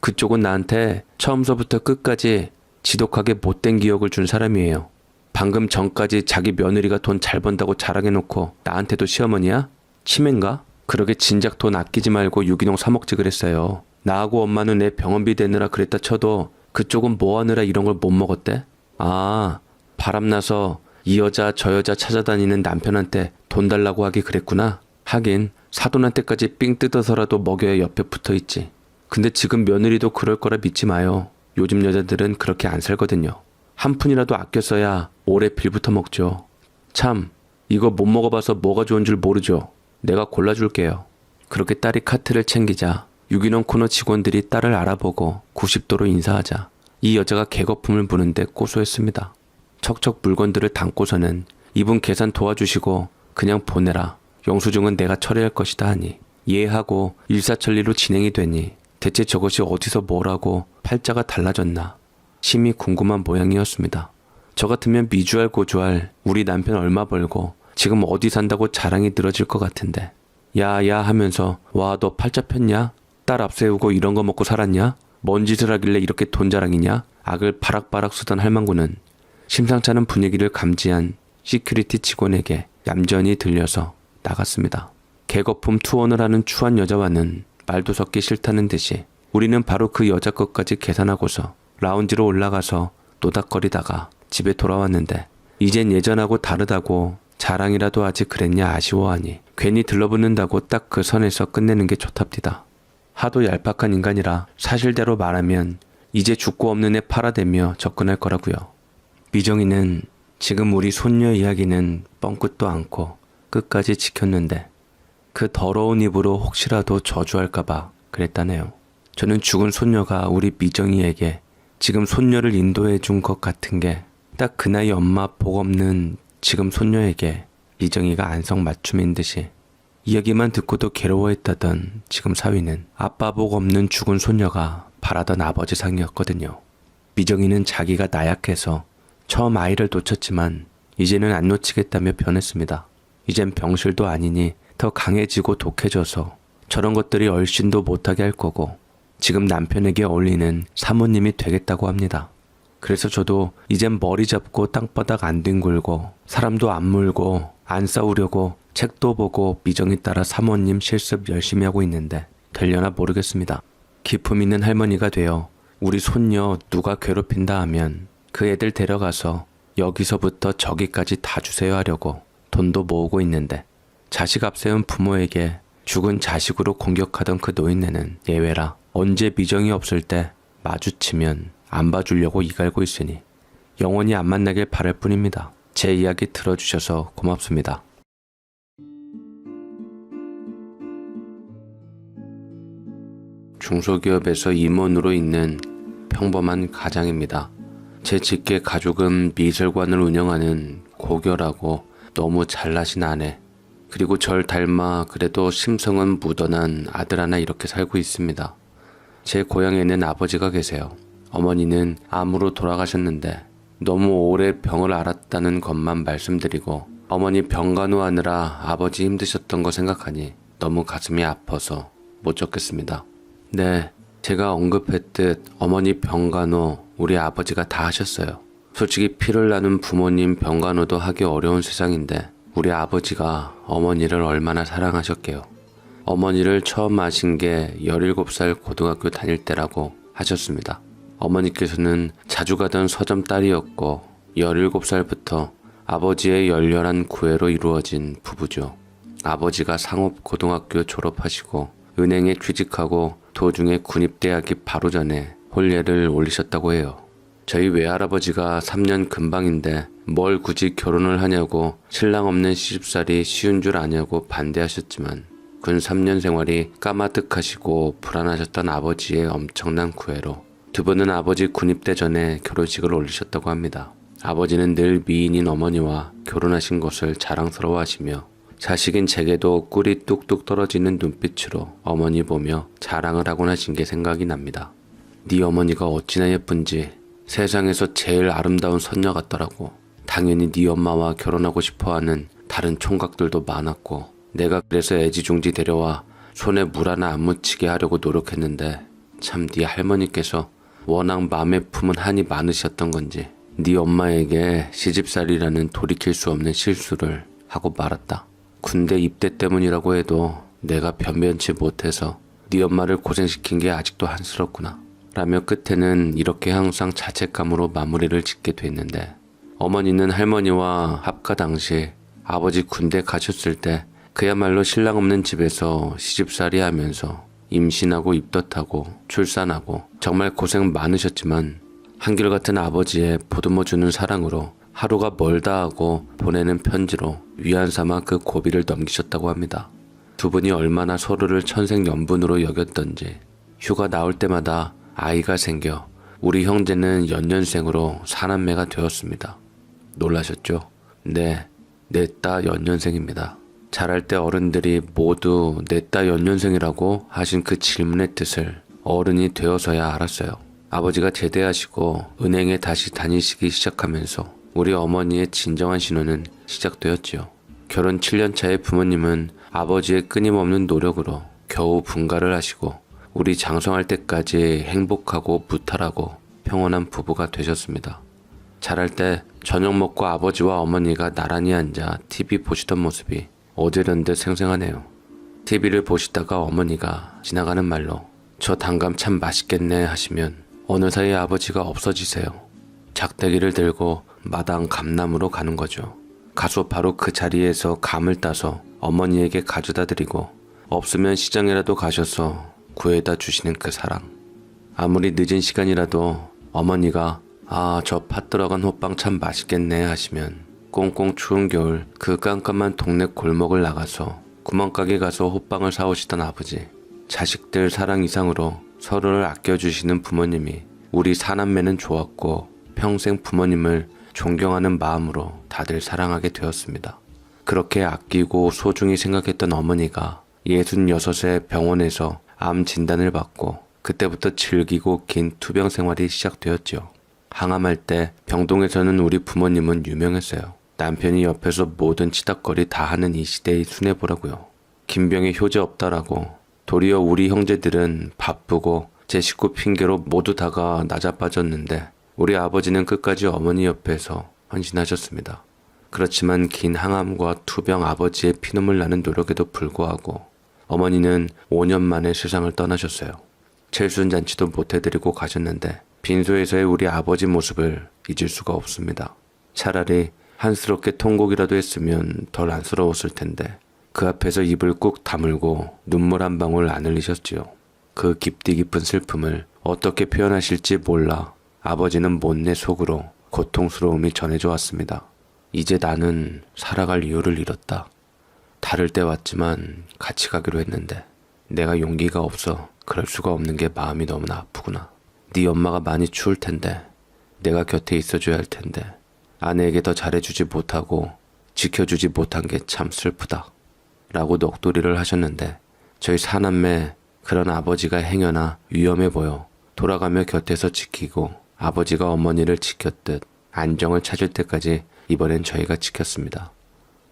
그쪽은 나한테 처음서부터 끝까지 지독하게 못된 기억을 준 사람이에요. 방금 전까지 자기 며느리가 돈 잘 번다고 자랑해놓고 나한테도 시어머니야? 치매인가? 그러게 진작 돈 아끼지 말고 유기농 사 먹지 그랬어요. 나하고 엄마는 애 병원비 대느라 그랬다 쳐도 그쪽은 뭐하느라 이런 걸 못 먹었대? 아 바람나서 이 여자 저 여자 찾아다니는 남편한테 돈 달라고 하기 그랬구나. 하긴 사돈한테까지 삥 뜯어서라도 먹여야 옆에 붙어있지. 근데 지금 며느리도 그럴 거라 믿지 마요. 요즘 여자들은 그렇게 안 살거든요. 한 푼이라도 아껴 써야 오래 빌부터 먹죠. 참 이거 못 먹어봐서 뭐가 좋은 줄 모르죠. 내가 골라줄게요. 그렇게 딸이 카트를 챙기자 유기농 코너 직원들이 딸을 알아보고 90도로 인사하자 이 여자가 개거품을 부는데 고소했습니다. 척척 물건들을 담고서는 이분 계산 도와주시고 그냥 보내라. 영수증은 내가 처리할 것이다 하니 이해하고 일사천리로 진행이 되니 대체 저것이 어디서 뭐라고 팔자가 달라졌나 심히 궁금한 모양이었습니다. 저 같으면 미주알 고주알 우리 남편 얼마 벌고 지금 어디 산다고 자랑이 늘어질 것 같은데 야야 하면서 와 너 팔자 폈냐? 딸 앞세우고 이런 거 먹고 살았냐? 뭔 짓을 하길래 이렇게 돈 자랑이냐? 악을 바락바락 쓰던 할망구는 심상치 않은 분위기를 감지한 시큐리티 직원에게 얌전히 들려서 나갔습니다. 개거품 투혼을 하는 추한 여자와는 말도 섞기 싫다는 듯이 우리는 바로 그 여자 것까지 계산하고서 라운지로 올라가서 노닥거리다가 집에 돌아왔는데 이젠 예전하고 다르다고 자랑이라도 하지 그랬냐 아쉬워하니 괜히 들러붙는다고 딱 그 선에서 끝내는 게 좋답디다. 하도 얄팍한 인간이라 사실대로 말하면 이제 죽고 없는 애 팔아대며 접근할 거라고요. 미정이는 지금 우리 손녀 이야기는 뻥끗도 않고 끝까지 지켰는데 그 더러운 입으로 혹시라도 저주할까봐 그랬다네요. 저는 죽은 손녀가 우리 미정이에게 지금 손녀를 인도해 준 것 같은 게 딱 그 나이 엄마 복 없는 지금 손녀에게 미정이가 안성맞춤인 듯이 이야기만 듣고도 괴로워했다던 지금 사위는 아빠 복 없는 죽은 손녀가 바라던 아버지 상이었거든요. 미정이는 자기가 나약해서 처음 아이를 놓쳤지만 이제는 안 놓치겠다며 변했습니다. 이젠 병실도 아니니 더 강해지고 독해져서 저런 것들이 얼씬도 못하게 할 거고 지금 남편에게 어울리는 사모님이 되겠다고 합니다. 그래서 저도 이젠 머리 잡고 땅바닥 안 뒹굴고 사람도 안 물고 안 싸우려고 책도 보고 미정에 따라 사모님 실습 열심히 하고 있는데 되려나 모르겠습니다. 기품 있는 할머니가 되어 우리 손녀 누가 괴롭힌다 하면 그 애들 데려가서 여기서부터 저기까지 다 주세요 하려고 돈도 모으고 있는데 자식 앞세운 부모에게 죽은 자식으로 공격하던 그 노인네는 예외라 언제 미정이 없을 때 마주치면 안 봐주려고 이갈고 있으니 영원히 안 만나길 바랄 뿐입니다. 제 이야기 들어주셔서 고맙습니다. 중소기업에서 임원으로 있는 평범한 가장입니다. 제 직계 가족은 미술관을 운영하는 고결하고 너무 잘나신 아내, 그리고 절 닮아 그래도 심성은 무던한 아들 하나 이렇게 살고 있습니다. 제 고향에는 아버지가 계세요. 어머니는 암으로 돌아가셨는데 너무 오래 병을 앓았다는 것만 말씀드리고 어머니 병간호하느라 아버지 힘드셨던 거 생각하니 너무 가슴이 아파서 못 적겠습니다. 네, 제가 언급했듯 어머니 병간호 우리 아버지가 다 하셨어요. 솔직히 피를 나눈 부모님 병간호도 하기 어려운 세상인데 우리 아버지가 어머니를 얼마나 사랑하셨게요. 어머니를 처음 아신 게 17살 고등학교 다닐 때라고 하셨습니다. 어머니께서는 자주 가던 서점 딸이었고 17살부터 아버지의 열렬한 구애로 이루어진 부부죠. 아버지가 상업고등학교 졸업하시고 은행에 취직하고 도중에 군입대하기 바로 전에 혼례를 올리셨다고 해요. 저희 외할아버지가 3년 금방인데 뭘 굳이 결혼을 하냐고 신랑 없는 시집살이 쉬운 줄 아냐고 반대하셨지만 군 3년 생활이 까마득하시고 불안하셨던 아버지의 엄청난 구애로 두 분은 아버지 군입대 전에 결혼식을 올리셨다고 합니다. 아버지는 늘 미인인 어머니와 결혼하신 것을 자랑스러워하시며 자식인 제게도 꿀이 뚝뚝 떨어지는 눈빛으로 어머니 보며 자랑을 하곤 하신 게 생각이 납니다. 네 어머니가 어찌나 예쁜지 세상에서 제일 아름다운 선녀 같더라고. 당연히 네 엄마와 결혼하고 싶어하는 다른 총각들도 많았고 내가 그래서 애지중지 데려와 손에 물 하나 안 묻히게 하려고 노력했는데 참 네 할머니께서 워낙 마음에 품은 한이 많으셨던 건지 네 엄마에게 시집살이라는 돌이킬 수 없는 실수를 하고 말았다. 군대 입대 때문이라고 해도 내가 변변치 못해서 네 엄마를 고생시킨 게 아직도 한스럽구나 라며 끝에는 이렇게 항상 자책감으로 마무리를 짓게 됐는데 어머니는 할머니와 합가 당시 아버지 군대 가셨을 때 그야말로 신랑 없는 집에서 시집살이 하면서 임신하고 입덧하고 출산하고 정말 고생 많으셨지만 한결같은 아버지의 보듬어주는 사랑으로 하루가 멀다 하고 보내는 편지로 위안 삼아 그 고비를 넘기셨다고 합니다. 두 분이 얼마나 서로를 천생연분으로 여겼던지 휴가 나올 때마다 아이가 생겨 우리 형제는 연년생으로 사남매가 되었습니다. 놀라셨죠? 네, 넷다 연년생입니다. 자랄 때 어른들이 모두 넷다 연년생이라고 하신 그 질문의 뜻을 어른이 되어서야 알았어요. 아버지가 제대하시고 은행에 다시 다니시기 시작하면서 우리 어머니의 진정한 신혼은 시작되었지요. 결혼 7년 차의 부모님은 아버지의 끊임없는 노력으로 겨우 분가를 하시고 우리 장성할 때까지 행복하고 무탈하고 평온한 부부가 되셨습니다. 자랄 때 저녁 먹고 아버지와 어머니가 나란히 앉아 TV 보시던 모습이 어제런 듯 생생하네요. TV를 보시다가 어머니가 지나가는 말로 저 단감 참 맛있겠네 하시면 어느 사이 아버지가 없어지세요. 작대기를 들고 마당 감남으로 가는 거죠. 가서 바로 그 자리에서 감을 따서 어머니에게 가져다 드리고 없으면 시장이라도 가셔서 구해다 주시는 그 사랑. 아무리 늦은 시간이라도 어머니가 아, 저 팥 들어간 호빵 참 맛있겠네 하시면 꽁꽁 추운 겨울 그 깜깜한 동네 골목을 나가서 구멍가게 가서 호빵을 사오시던 아버지. 자식들 사랑 이상으로 서로를 아껴주시는 부모님이 우리 사남매는 좋았고 평생 부모님을 존경하는 마음으로 다들 사랑하게 되었습니다. 그렇게 아끼고 소중히 생각했던 어머니가 66세 병원에서 암 진단을 받고 그때부터 즐기고 긴 투병 생활이 시작되었죠. 항암할 때 병동에서는 우리 부모님은 유명했어요. 남편이 옆에서 모든 치닥거리 다 하는 이 시대의 순애보라고요. 김병에 효자 없다라고. 도리어 우리 형제들은 바쁘고 제 식구 핑계로 모두 다가 낮아빠졌는데 우리 아버지는 끝까지 어머니 옆에서 헌신하셨습니다. 그렇지만 긴 항암과 투병 아버지의 피눈물 나는 노력에도 불구하고 어머니는 5년 만에 세상을 떠나셨어요. 칠순잔치도 못 해드리고 가셨는데 빈소에서의 우리 아버지 모습을 잊을 수가 없습니다. 차라리 한스럽게 통곡이라도 했으면 덜 안쓰러웠을 텐데 그 앞에서 입을 꾹 다물고 눈물 한 방울 안 흘리셨지요. 그 깊디 깊은 슬픔을 어떻게 표현하실지 몰라 아버지는 못내 속으로 고통스러움이 전해져 왔습니다. 이제 나는 살아갈 이유를 잃었다. 다를 때 왔지만 같이 가기로 했는데 내가 용기가 없어 그럴 수가 없는 게 마음이 너무나 아프구나. 네 엄마가 많이 추울 텐데 내가 곁에 있어줘야 할 텐데 아내에게 더 잘해주지 못하고 지켜주지 못한 게 참 슬프다. 라고 넋두리를 하셨는데 저희 사남매 그런 아버지가 행여나 위험해 보여 돌아가며 곁에서 지키고 아버지가 어머니를 지켰듯 안정을 찾을 때까지 이번엔 저희가 지켰습니다.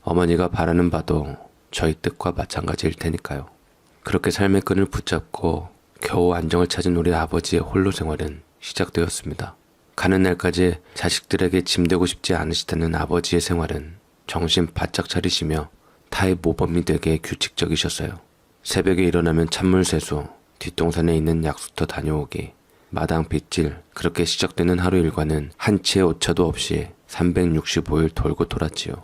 어머니가 바라는 바도 저희 뜻과 마찬가지일 테니까요. 그렇게 삶의 끈을 붙잡고 겨우 안정을 찾은 우리 아버지의 홀로 생활은 시작되었습니다. 가는 날까지 자식들에게 짐되고 싶지 않으시다는 아버지의 생활은 정신 바짝 차리시며 타의 모범이 되게 규칙적이셨어요. 새벽에 일어나면 찬물 세수, 뒷동산에 있는 약수터 다녀오기, 마당 빗질, 그렇게 시작되는 하루 일과는 한 치의 오차도 없이 365일 돌고 돌았지요.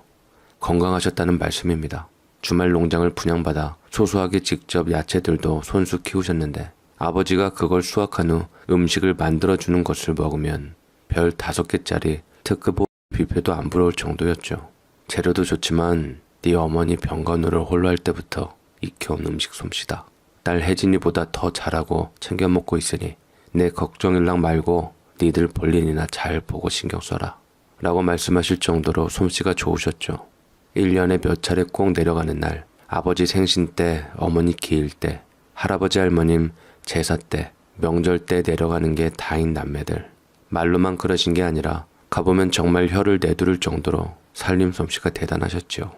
건강하셨다는 말씀입니다. 주말 농장을 분양받아 소소하게 직접 야채들도 손수 키우셨는데 아버지가 그걸 수확한 후 음식을 만들어주는 것을 먹으면 별 5개짜리 특급 뷔페도 안 부러울 정도였죠. 재료도 좋지만 네 어머니 병간호를 홀로 할 때부터 익혀온 음식 솜씨다. 딸 혜진이보다 더 잘하고 챙겨 먹고 있으니 내 걱정일랑 말고 니들 볼일이나 잘 보고 신경 써라. 라고 말씀하실 정도로 솜씨가 좋으셨죠. 1년에 몇 차례 꼭 내려가는 날, 아버지 생신 때, 어머니 기일 때, 할아버지 할머님 제사 때, 명절 때 내려가는 게 다인 남매들. 말로만 그러신 게 아니라 가보면 정말 혀를 내두를 정도로 살림 솜씨가 대단하셨죠.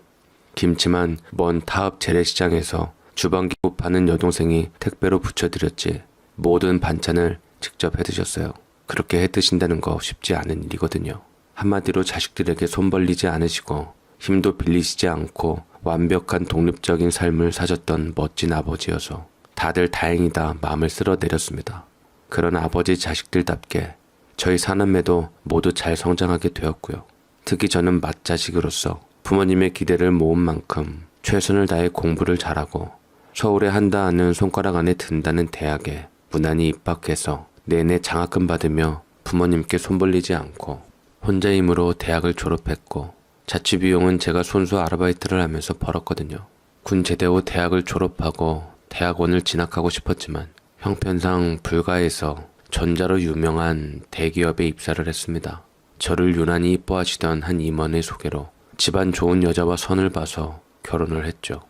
김치만 먼 타읍 재래시장에서 주방기구 파는 여동생이 택배로 붙여드렸지 모든 반찬을 직접 해드셨어요. 그렇게 해드신다는 거 쉽지 않은 일이거든요. 한마디로 자식들에게 손 벌리지 않으시고 힘도 빌리시지 않고 완벽한 독립적인 삶을 사셨던 멋진 아버지여서 다들 다행이다 마음을 쓸어내렸습니다. 그런 아버지 자식들답게 저희 사남매도 모두 잘 성장하게 되었고요. 특히 저는 맏자식으로서 부모님의 기대를 모은 만큼 최선을 다해 공부를 잘하고 서울에 한다 하는 손가락 안에 든다는 대학에 무난히 입학해서 내내 장학금 받으며 부모님께 손 벌리지 않고 혼자 힘으로 대학을 졸업했고 자취비용은 제가 손수 아르바이트를 하면서 벌었거든요. 군 제대 후 대학을 졸업하고 대학원을 진학하고 싶었지만 형편상 불가해서 전자로 유명한 대기업에 입사를 했습니다. 저를 유난히 이뻐하시던 한 임원의 소개로 집안 좋은 여자와 선을 봐서 결혼을 했죠.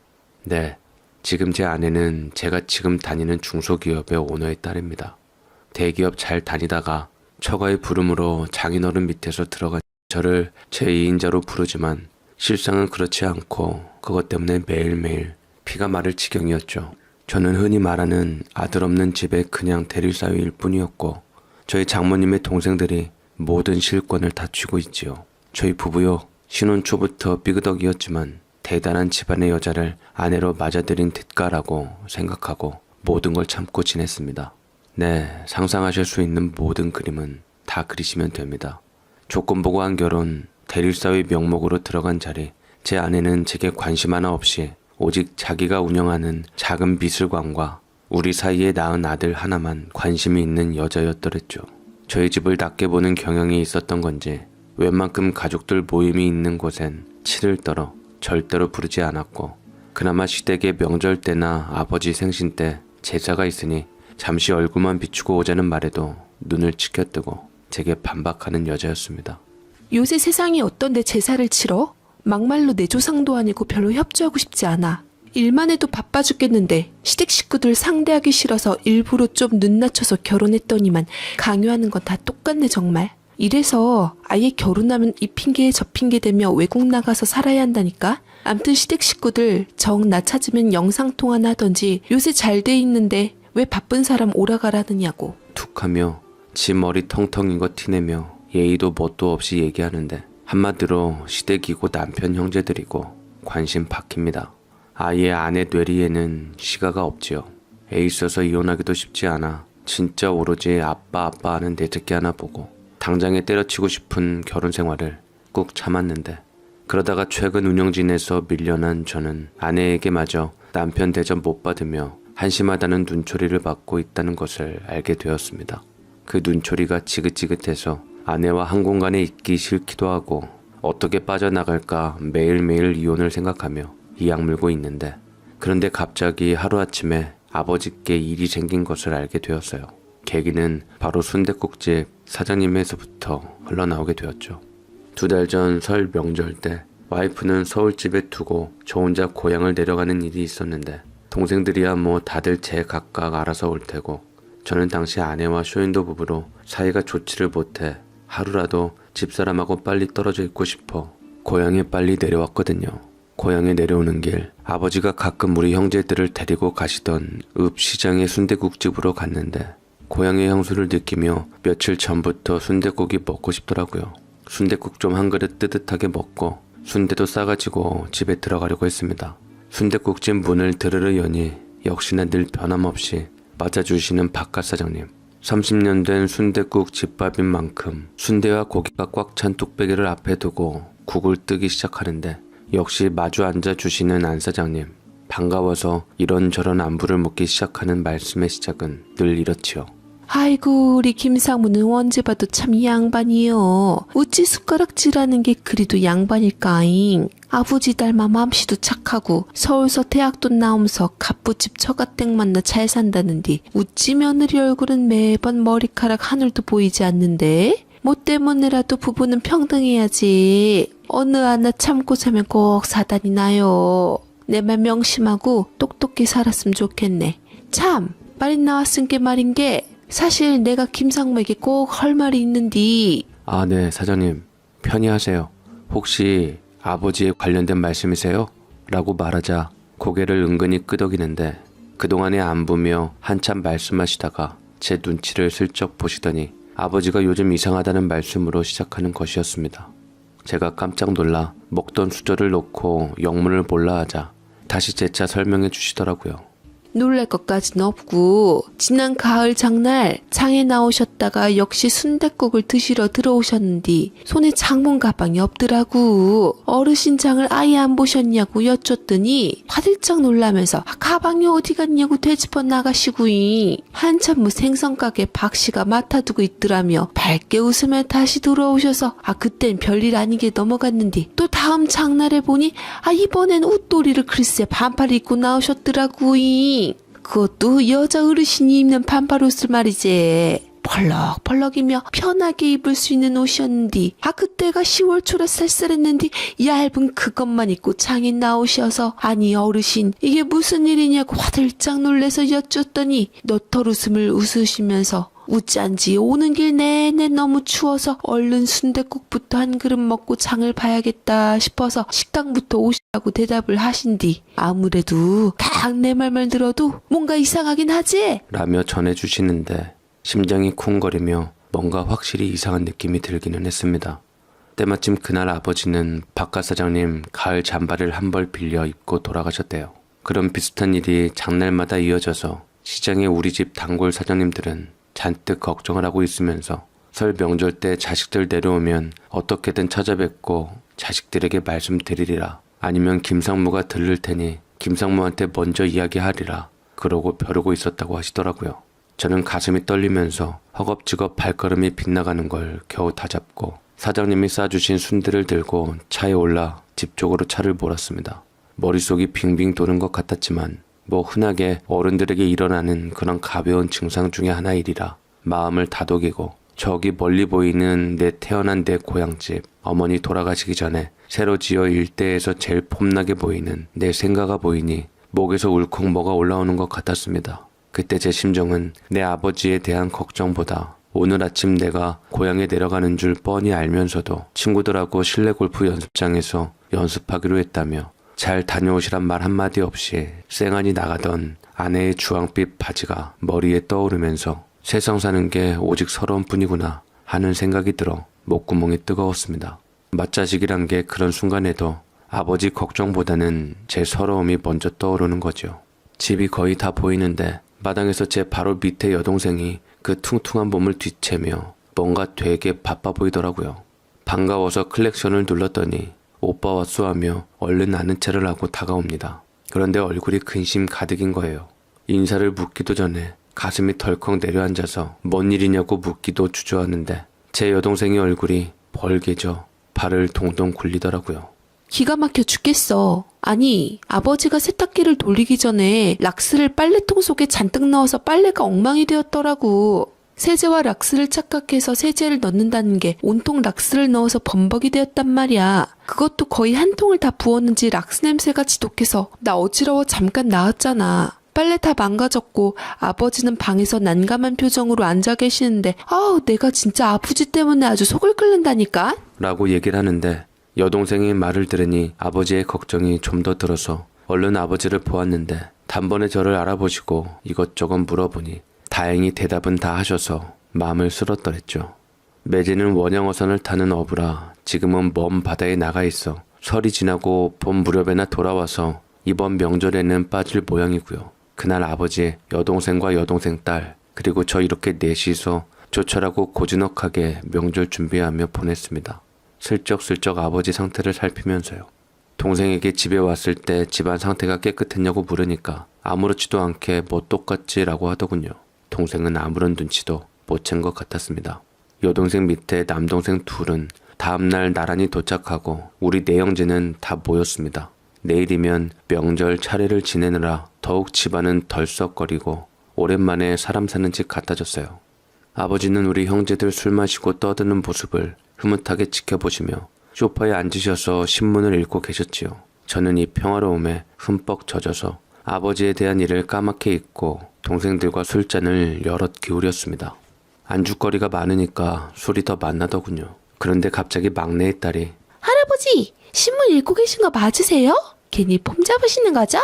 네, 지금 제 아내는 제가 지금 다니는 중소기업의 오너의 딸입니다. 대기업 잘 다니다가 처가의 부름으로 장인어른 밑에서 들어간 저를 제2인자로 부르지만 실상은 그렇지 않고 그것 때문에 매일매일 피가 마를 지경이었죠. 저는 흔히 말하는 아들 없는 집의 그냥 대릴사위일 뿐이었고 저희 장모님의 동생들이 모든 실권을 다 쥐고 있지요. 저희 부부요, 신혼 초부터 삐그덕이었지만 대단한 집안의 여자를 아내로 맞아들인 뒷가라고 생각하고 모든 걸 참고 지냈습니다. 네, 상상하실 수 있는 모든 그림은 다 그리시면 됩니다. 조건 보고 한 결혼, 대릴사위 명목으로 들어간 자리, 제 아내는 제게 관심 하나 없이 오직 자기가 운영하는 작은 미술관과 우리 사이에 낳은 아들 하나만 관심이 있는 여자였더랬죠. 저희 집을 낮게 보는 경향이 있었던 건지 웬만큼 가족들 모임이 있는 곳엔 치를 떨어 절대로 부르지 않았고 그나마 시댁의 명절 때나 아버지 생신 때 제사가 있으니 잠시 얼굴만 비추고 오자는 말에도 눈을 치켜뜨고 제게 반박하는 여자였습니다. 요새 세상이 어떤데 제사를 치러? 막말로 내 조상도 아니고 별로 협조하고 싶지 않아. 일만 해도 바빠 죽겠는데 시댁 식구들 상대하기 싫어서 일부러 좀 눈 낮춰서 결혼했더니만 강요하는 건 다 똑같네 정말. 이래서 아예 결혼하면 이 핑계에 저 핑계 대며 외국 나가서 살아야 한다니까? 암튼 시댁 식구들 정 나 찾으면 영상통화나 하던지 요새 잘 돼 있는데 왜 바쁜 사람 오라가라느냐고. 툭하며 지 머리 텅텅인 거 티내며 예의도 뭣도 없이 얘기하는데 한마디로 시댁이고 남편 형제들이고 관심 박힙니다. 아예 아내 뇌리에는 시가가 없지요. 애 있어서 이혼하기도 쉽지 않아 진짜 오로지 아빠 하는 내 새끼 하나 보고 당장에 때려치고 싶은 결혼 생활을 꾹 참았는데 그러다가 최근 운영진에서 밀려난 저는 아내에게마저 남편 대접 못 받으며 한심하다는 눈초리를 받고 있다는 것을 알게 되었습니다. 그 눈초리가 지긋지긋해서 아내와 한 공간에 있기 싫기도 하고 어떻게 빠져나갈까 매일매일 이혼을 생각하며 이악 물고 있는데 그런데 갑자기 하루아침에 아버지께 일이 생긴 것을 알게 되었어요. 계기는 바로 순댓국집 사장님에서부터 흘러나오게 되었죠. 2달 전 설 명절 때 와이프는 서울집에 두고 저 혼자 고향을 내려가는 일이 있었는데 동생들이야 뭐 다들 제각각 알아서 올 테고 저는 당시 아내와 쇼윈도 부부로 사이가 좋지를 못해 하루라도 집사람하고 빨리 떨어져 있고 싶어 고향에 빨리 내려왔거든요. 고향에 내려오는 길 아버지가 가끔 우리 형제들을 데리고 가시던 읍 시장의 순댓국집으로 갔는데 고향의 향수를 느끼며 며칠 전부터 순댓국이 먹고 싶더라고요. 순댓국 좀 한 그릇 뜨뜻하게 먹고 순대도 싸가지고 집에 들어가려고 했습니다. 순댓국집 문을 드르르 여니 역시나 늘 변함없이 맞아주시는 바깥 사장님. 30년 된 순댓국 집밥인 만큼 순대와 고기가 꽉 찬 뚝배기를 앞에 두고 국을 뜨기 시작하는데 역시 마주 앉아주시는 안 사장님. 반가워서 이런저런 안부를 묻기 시작하는 말씀의 시작은 늘 이렇지요. 아이고 우리 김상무는 언제 봐도 참 양반이요. 어찌 숟가락질하는 게 그리도 양반일까잉. 아버지 닮아 맘씨도 착하고 서울서 대학도 나오면서 갑부집 처가댁 만나 잘 산다는디 어찌 며느리 얼굴은 매번 머리카락 하늘도 보이지 않는데? 뭐 때문에라도 부부는 평등해야지. 어느 하나 참고 사면 꼭 사단이 나요. 내 말 명심하고 똑똑히 살았으면 좋겠네. 참 말이 나왔은 게 말인 게 사실 내가 김상무에게 꼭 할 말이 있는디. 아, 네, 사장님. 편히 하세요. 혹시 아버지에 관련된 말씀이세요? 라고 말하자 고개를 은근히 끄덕이는데 그동안의 안부며 한참 말씀하시다가 제 눈치를 슬쩍 보시더니 아버지가 요즘 이상하다는 말씀으로 시작하는 것이었습니다. 제가 깜짝 놀라 먹던 수저를 놓고 영문을 몰라 하자 다시 재차 설명해 주시더라고요. 놀랄 것까진 없고 지난 가을 장날 장에 나오셨다가 역시 순댓국을 드시러 들어오셨는디 손에 장문 가방이 없더라고. 어르신 장을 아예 안 보셨냐고 여쭸더니 화들짝 놀라면서 가방이 어디 갔냐고 되짚어 나가시구이. 한참 생선가게 박씨가 맡아두고 있더라며 밝게 웃으며 다시 돌아오셔서 그땐 별일 아니게 넘어갔는디 또 다음 장날에 보니 이번엔 웃도리를 글쎄 반팔 입고 나오셨더라구이. 그것도 여자 어르신이 입는 반팔옷을 말이지. 펄럭펄럭이며 편하게 입을 수 있는 옷이었는디 그때가 10월 초라 쌀쌀했는디 얇은 그것만 입고 장에 나오셔서 아니 어르신 이게 무슨 일이냐고 화들짝 놀래서 여쭸더니 너털 웃음을 웃으시면서 우짠지 오는 길 내내 너무 추워서 얼른 순댓국부터 한 그릇 먹고 장을 봐야겠다 싶어서 식당부터 오시라고 대답을 하신디 아무래도 딱 내 말만 들어도 뭔가 이상하긴 하지? 라며 전해주시는데 심장이 쿵거리며 뭔가 확실히 이상한 느낌이 들기는 했습니다. 때마침 그날 아버지는 바깥 사장님 가을 잠바를 한 벌 빌려 입고 돌아가셨대요. 그런 비슷한 일이 장날마다 이어져서 시장의 우리 집 단골 사장님들은 잔뜩 걱정을 하고 있으면서 설 명절 때 자식들 내려오면 어떻게든 찾아뵙고 자식들에게 말씀드리리라 아니면 김상무가 들를 테니 김상무한테 먼저 이야기하리라 그러고 벼르고 있었다고 하시더라고요. 저는 가슴이 떨리면서 허겁지겁 발걸음이 빗나가는 걸 겨우 다잡고 사장님이 싸주신 순대를 들고 차에 올라 집 쪽으로 차를 몰았습니다. 머릿속이 빙빙 도는 것 같았지만 뭐 흔하게 어른들에게 일어나는 그런 가벼운 증상 중에 하나이리라 마음을 다독이고 저기 멀리 보이는 태어난 내 고향집 어머니 돌아가시기 전에 새로 지어 일대에서 제일 폼나게 보이는 내 생가가 보이니 목에서 울컥 뭐가 올라오는 것 같았습니다. 그때 제 심정은 내 아버지에 대한 걱정보다 오늘 아침 내가 고향에 내려가는 줄 뻔히 알면서도 친구들하고 실내 골프 연습장에서 연습하기로 했다며 잘 다녀오시란 말 한마디 없이 쌩안이 나가던 아내의 주황빛 바지가 머리에 떠오르면서 세상 사는 게 오직 서러운 뿐이구나 하는 생각이 들어 목구멍이 뜨거웠습니다. 맏자식이란 게 그런 순간에도 아버지 걱정보다는 제 서러움이 먼저 떠오르는 거죠. 집이 거의 다 보이는데 마당에서 제 바로 밑에 여동생이 그 퉁퉁한 몸을 뒤채며 뭔가 되게 바빠 보이더라고요. 반가워서 클렉션을 눌렀더니 오빠 왔소 하며 얼른 아는 체를 하고 다가옵니다. 그런데 얼굴이 근심 가득인 거예요. 인사를 묻기도 전에 가슴이 덜컥 내려앉아서 뭔 일이냐고 묻기도 주저하는데 제 여동생의 얼굴이 벌개져 발을 동동 굴리더라고요. 기가 막혀 죽겠어. 아니, 아버지가 세탁기를 돌리기 전에 락스를 빨래통 속에 잔뜩 넣어서 빨래가 엉망이 되었더라고. 세제와 락스를 착각해서 세제를 넣는다는 게 온통 락스를 넣어서 범벅이 되었단 말이야. 그것도 거의 한 통을 다 부었는지 락스 냄새가 지독해서 나 어지러워 잠깐 나왔잖아. 빨래 다 망가졌고 아버지는 방에서 난감한 표정으로 앉아 계시는데 아우 내가 진짜 아버지 때문에 아주 속을 끓는다니까? 라고 얘기를 하는데 여동생의 말을 들으니 아버지의 걱정이 좀 더 들어서 얼른 아버지를 보았는데 단번에 저를 알아보시고 이것저것 물어보니 다행히 대답은 다 하셔서 마음을 쓸었더랬죠. 매제는 원양어선을 타는 어부라 지금은 먼 바다에 나가 있어 설이 지나고 봄 무렵에나 돌아와서 이번 명절에는 빠질 모양이고요. 그날 아버지, 여동생과 여동생 딸 그리고 저 이렇게 넷이서 조촐하고 고즈넉하게 명절 준비하며 보냈습니다. 슬쩍슬쩍 아버지 상태를 살피면서요. 동생에게 집에 왔을 때 집안 상태가 깨끗했냐고 물으니까 아무렇지도 않게 뭐 똑같지라고 하더군요. 동생은 아무런 눈치도 못 챈 것 같았습니다. 여동생 밑에 남동생 둘은 다음날 나란히 도착하고 우리 네 형제는 다 모였습니다. 내일이면 명절 차례를 지내느라 더욱 집안은 덜썩거리고 오랜만에 사람 사는 집 같아졌어요. 아버지는 우리 형제들 술 마시고 떠드는 모습을 흐뭇하게 지켜보시며 소파에 앉으셔서 신문을 읽고 계셨지요. 저는 이 평화로움에 흠뻑 젖어서 아버지에 대한 일을 까맣게 잊고 동생들과 술잔을 여럿 기울였습니다. 안주거리가 많으니까 술이 더 맛나더군요. 그런데 갑자기 막내의 딸이 할아버지, 신문 읽고 계신 거 맞으세요? 괜히 폼 잡으시는 거죠?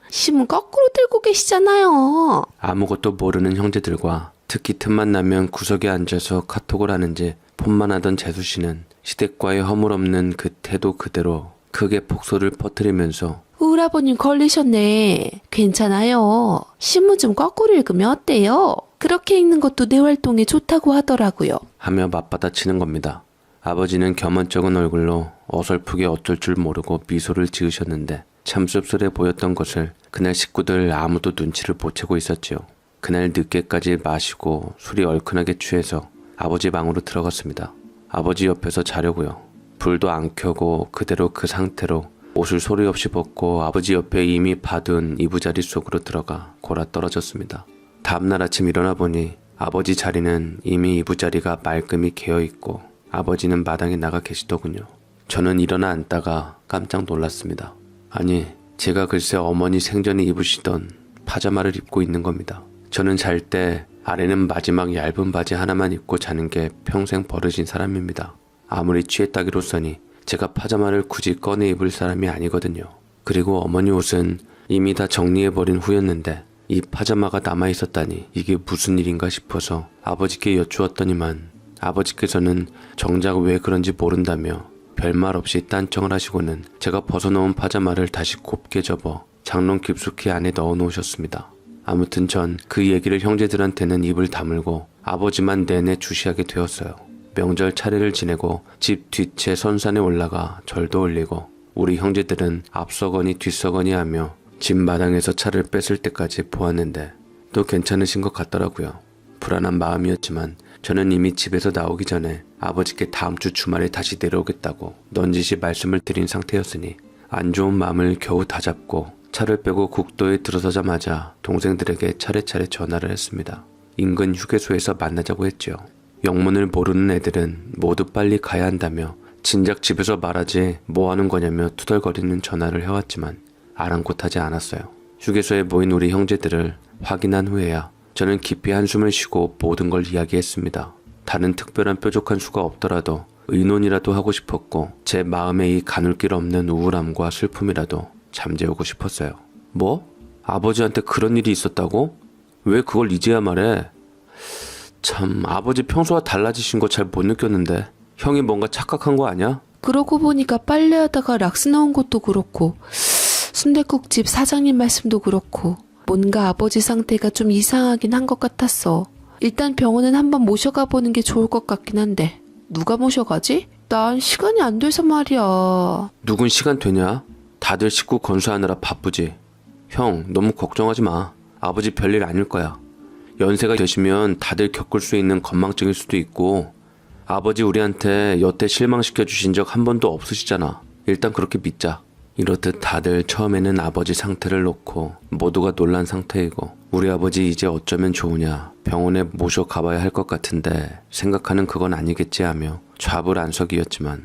신문 거꾸로 들고 계시잖아요. 아무것도 모르는 형제들과 특히 틈만 나면 구석에 앉아서 카톡을 하는지 폰만 하던 재수씨는 시댁과의 허물없는 그 태도 그대로 크게 폭소를 퍼뜨리면서 우라버님 걸리셨네. 괜찮아요. 신문 좀 거꾸로 읽으면 어때요? 그렇게 읽는 것도 뇌 활동에 좋다고 하더라고요. 하며 맞받아치는 겁니다. 아버지는 겸언쩍은 얼굴로 어설프게 어쩔 줄 모르고 미소를 지으셨는데 참 씁쓸해 보였던 것을 그날 식구들 아무도 눈치를 못 채고 있었지요. 그날 늦게까지 마시고 술이 얼큰하게 취해서 아버지 방으로 들어갔습니다. 아버지 옆에서 자려고요. 불도 안 켜고 그대로 그 상태로 옷을 소리 없이 벗고 아버지 옆에 이미 받은 이부자리 속으로 들어가 골아 떨어졌습니다. 다음날 아침 일어나 보니 아버지 자리는 이미 이부자리가 말끔히 개어있고 아버지는 마당에 나가 계시더군요. 저는 일어나 앉다가 깜짝 놀랐습니다. 아니, 제가 글쎄 어머니 생전에 입으시던 파자마를 입고 있는 겁니다. 저는 잘 때 아래는 마지막 얇은 바지 하나만 입고 자는 게 평생 버릇인 사람입니다. 아무리 취했다기로서니 제가 파자마를 굳이 꺼내 입을 사람이 아니거든요. 그리고 어머니 옷은 이미 다 정리해버린 후였는데 이 파자마가 남아있었다니 이게 무슨 일인가 싶어서 아버지께 여쭈었더니만 아버지께서는 정작 왜 그런지 모른다며 별말 없이 딴청을 하시고는 제가 벗어놓은 파자마를 다시 곱게 접어 장롱 깊숙이 안에 넣어 놓으셨습니다. 아무튼 전 그 얘기를 형제들한테는 입을 다물고 아버지만 내내 주시하게 되었어요. 명절 차례를 지내고 집 뒷채 선산에 올라가 절도 올리고 우리 형제들은 앞서거니 뒤서거니 하며 집 마당에서 차를 뺐을 때까지 보았는데 또 괜찮으신 것 같더라고요. 불안한 마음이었지만 저는 이미 집에서 나오기 전에 아버지께 다음 주 주말에 다시 내려오겠다고 넌지시 말씀을 드린 상태였으니 안 좋은 마음을 겨우 다잡고 차를 빼고 국도에 들어서자마자 동생들에게 차례차례 전화를 했습니다. 인근 휴게소에서 만나자고 했죠. 영문을 모르는 애들은 모두 빨리 가야 한다며 진작 집에서 말하지 뭐 하는 거냐며 투덜거리는 전화를 해왔지만 아랑곳하지 않았어요. 휴게소에 모인 우리 형제들을 확인한 후에야 저는 깊이 한숨을 쉬고 모든 걸 이야기했습니다. 다른 특별한 뾰족한 수가 없더라도 의논이라도 하고 싶었고 제 마음에 이 가눌 길 없는 우울함과 슬픔이라도 잠재우고 싶었어요. 뭐? 아버지한테 그런 일이 있었다고? 왜 그걸 이제야 말해? 참, 아버지 평소와 달라지신 거 잘 못 느꼈는데 형이 뭔가 착각한 거 아니야? 그러고 보니까 빨래하다가 락스 나온 것도 그렇고 순댓국집 사장님 말씀도 그렇고 뭔가 아버지 상태가 좀 이상하긴 한 것 같았어. 일단 병원은 한번 모셔가 보는 게 좋을 것 같긴 한데 누가 모셔가지? 난 시간이 안 돼서 말이야. 누군 시간 되냐? 다들 식구 건수하느라 바쁘지. 형, 너무 걱정하지 마. 아버지 별일 아닐 거야. 연세가 되시면 다들 겪을 수 있는 건망증일 수도 있고 아버지 우리한테 여태 실망시켜 주신 적 한 번도 없으시잖아. 일단 그렇게 믿자. 이렇듯 다들 처음에는 아버지 상태를 놓고 모두가 놀란 상태이고 우리 아버지 이제 어쩌면 좋으냐 병원에 모셔 가봐야 할 것 같은데 생각하는 그건 아니겠지 하며 좌불안석이었지만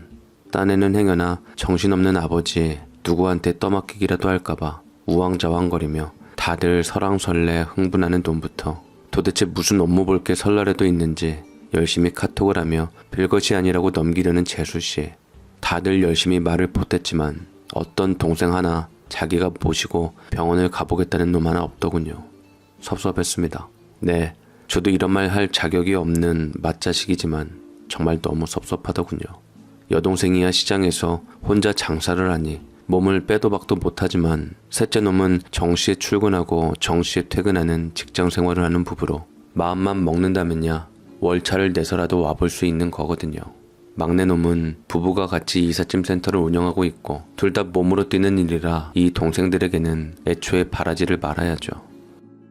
딴에는 행여나 정신없는 아버지 누구한테 떠맡기기라도 할까봐 우왕좌왕거리며 다들 설왕설래 흥분하는 놈부터 도대체 무슨 업무 볼 게 설날에도 있는지 열심히 카톡을 하며 별것이 아니라고 넘기려는 재수씨. 다들 열심히 말을 보탰지만 어떤 동생 하나 자기가 모시고 병원을 가보겠다는 놈 하나 없더군요. 섭섭했습니다. 네, 저도 이런 말 할 자격이 없는 맏자식이지만 정말 너무 섭섭하더군요. 여동생이야 시장에서 혼자 장사를 하니 몸을 빼도 박도 못하지만 셋째 놈은 정시에 출근하고 정시에 퇴근하는 직장 생활을 하는 부부로 마음만 먹는다면야 월차를 내서라도 와볼 수 있는 거거든요. 막내 놈은 부부가 같이 이삿짐 센터를 운영하고 있고 둘 다 몸으로 뛰는 일이라 이 동생들에게는 애초에 바라지를 말아야죠.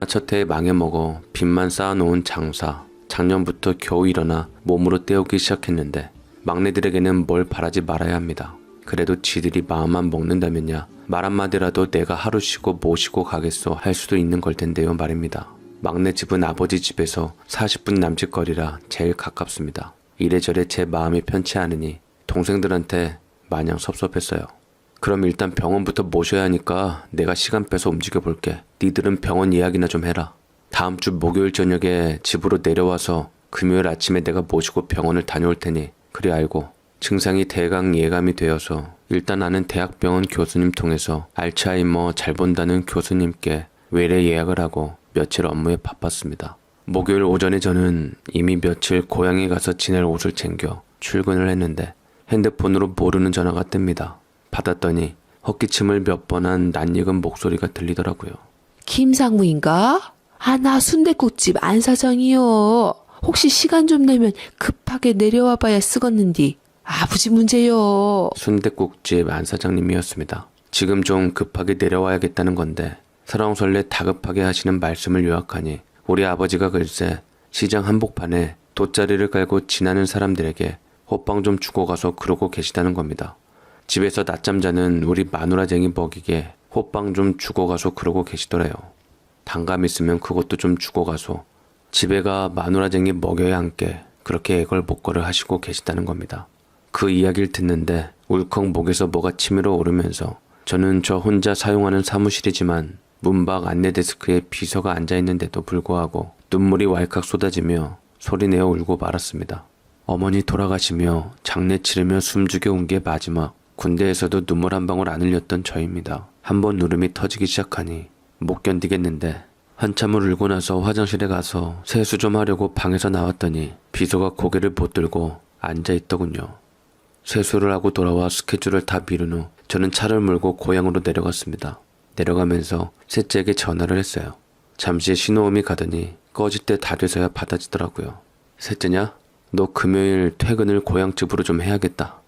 첫 해에 망해먹어 빚만 쌓아놓은 장사. 작년부터 겨우 일어나 몸으로 때우기 시작했는데 막내들에게는 뭘 바라지 말아야 합니다. 그래도 지들이 마음만 먹는다면야 말 한마디라도 내가 하루 쉬고 모시고 가겠소 할 수도 있는 걸 텐데요 말입니다. 막내 집은 아버지 집에서 40분 남짓 거리라 제일 가깝습니다. 이래저래 제 마음이 편치 않으니 동생들한테 마냥 섭섭했어요. 그럼 일단 병원부터 모셔야 하니까 내가 시간 빼서 움직여 볼게. 니들은 병원 이야기나 좀 해라. 다음 주 목요일 저녁에 집으로 내려와서 금요일 아침에 내가 모시고 병원을 다녀올 테니 그리 알고. 증상이 대강 예감이 되어서 일단 아는 대학병원 교수님 통해서 알츠하이머 잘 본다는 교수님께 외래 예약을 하고 며칠 업무에 바빴습니다. 목요일 오전에 저는 이미 며칠 고향에 가서 지낼 옷을 챙겨 출근을 했는데 핸드폰으로 모르는 전화가 뜹니다. 받았더니 헛기침을 몇 번 한 낯익은 목소리가 들리더라고요. 김상무인가? 아, 나 순댓국집 안 사장이요. 혹시 시간 좀 내면 급하게 내려와 봐야 쓰겄는디. 아버지 문제요. 순댓국집 안 사장님이었습니다. 지금 좀 급하게 내려와야겠다는 건데 설왕설래 다급하게 하시는 말씀을 요약하니 우리 아버지가 글쎄 시장 한복판에 돗자리를 깔고 지나는 사람들에게 호빵 좀 주고 가서 그러고 계시다는 겁니다. 집에서 낮잠 자는 우리 마누라쟁이 먹이게 호빵 좀 주고 가서 그러고 계시더래요. 단감 있으면 그것도 좀 주고 가서 집에 가 마누라쟁이 먹여야 함께 그렇게 애걸복걸을 하시고 계시다는 겁니다. 그 이야기를 듣는데 울컥 목에서 뭐가 치밀어 오르면서 저는 저 혼자 사용하는 사무실이지만 문밖 안내데스크에 비서가 앉아있는데도 불구하고 눈물이 왈칵 쏟아지며 소리내어 울고 말았습니다. 어머니 돌아가시며 장례 치르며 숨죽여 온 게 마지막. 군대에서도 눈물 한 방울 안 흘렸던 저입니다. 한번 울음이 터지기 시작하니 못 견디겠는데 한참을 울고 나서 화장실에 가서 세수 좀 하려고 방에서 나왔더니 비서가 고개를 못 들고 앉아있더군요. 세수를 하고 돌아와 스케줄을 다 미룬 후 저는 차를 몰고 고향으로 내려갔습니다. 내려가면서 셋째에게 전화를 했어요. 잠시 신호음이 가더니 꺼질 때 다 돼서야 받아지더라고요. 셋째냐? 너 금요일 퇴근을 고향집으로 좀 해야겠다.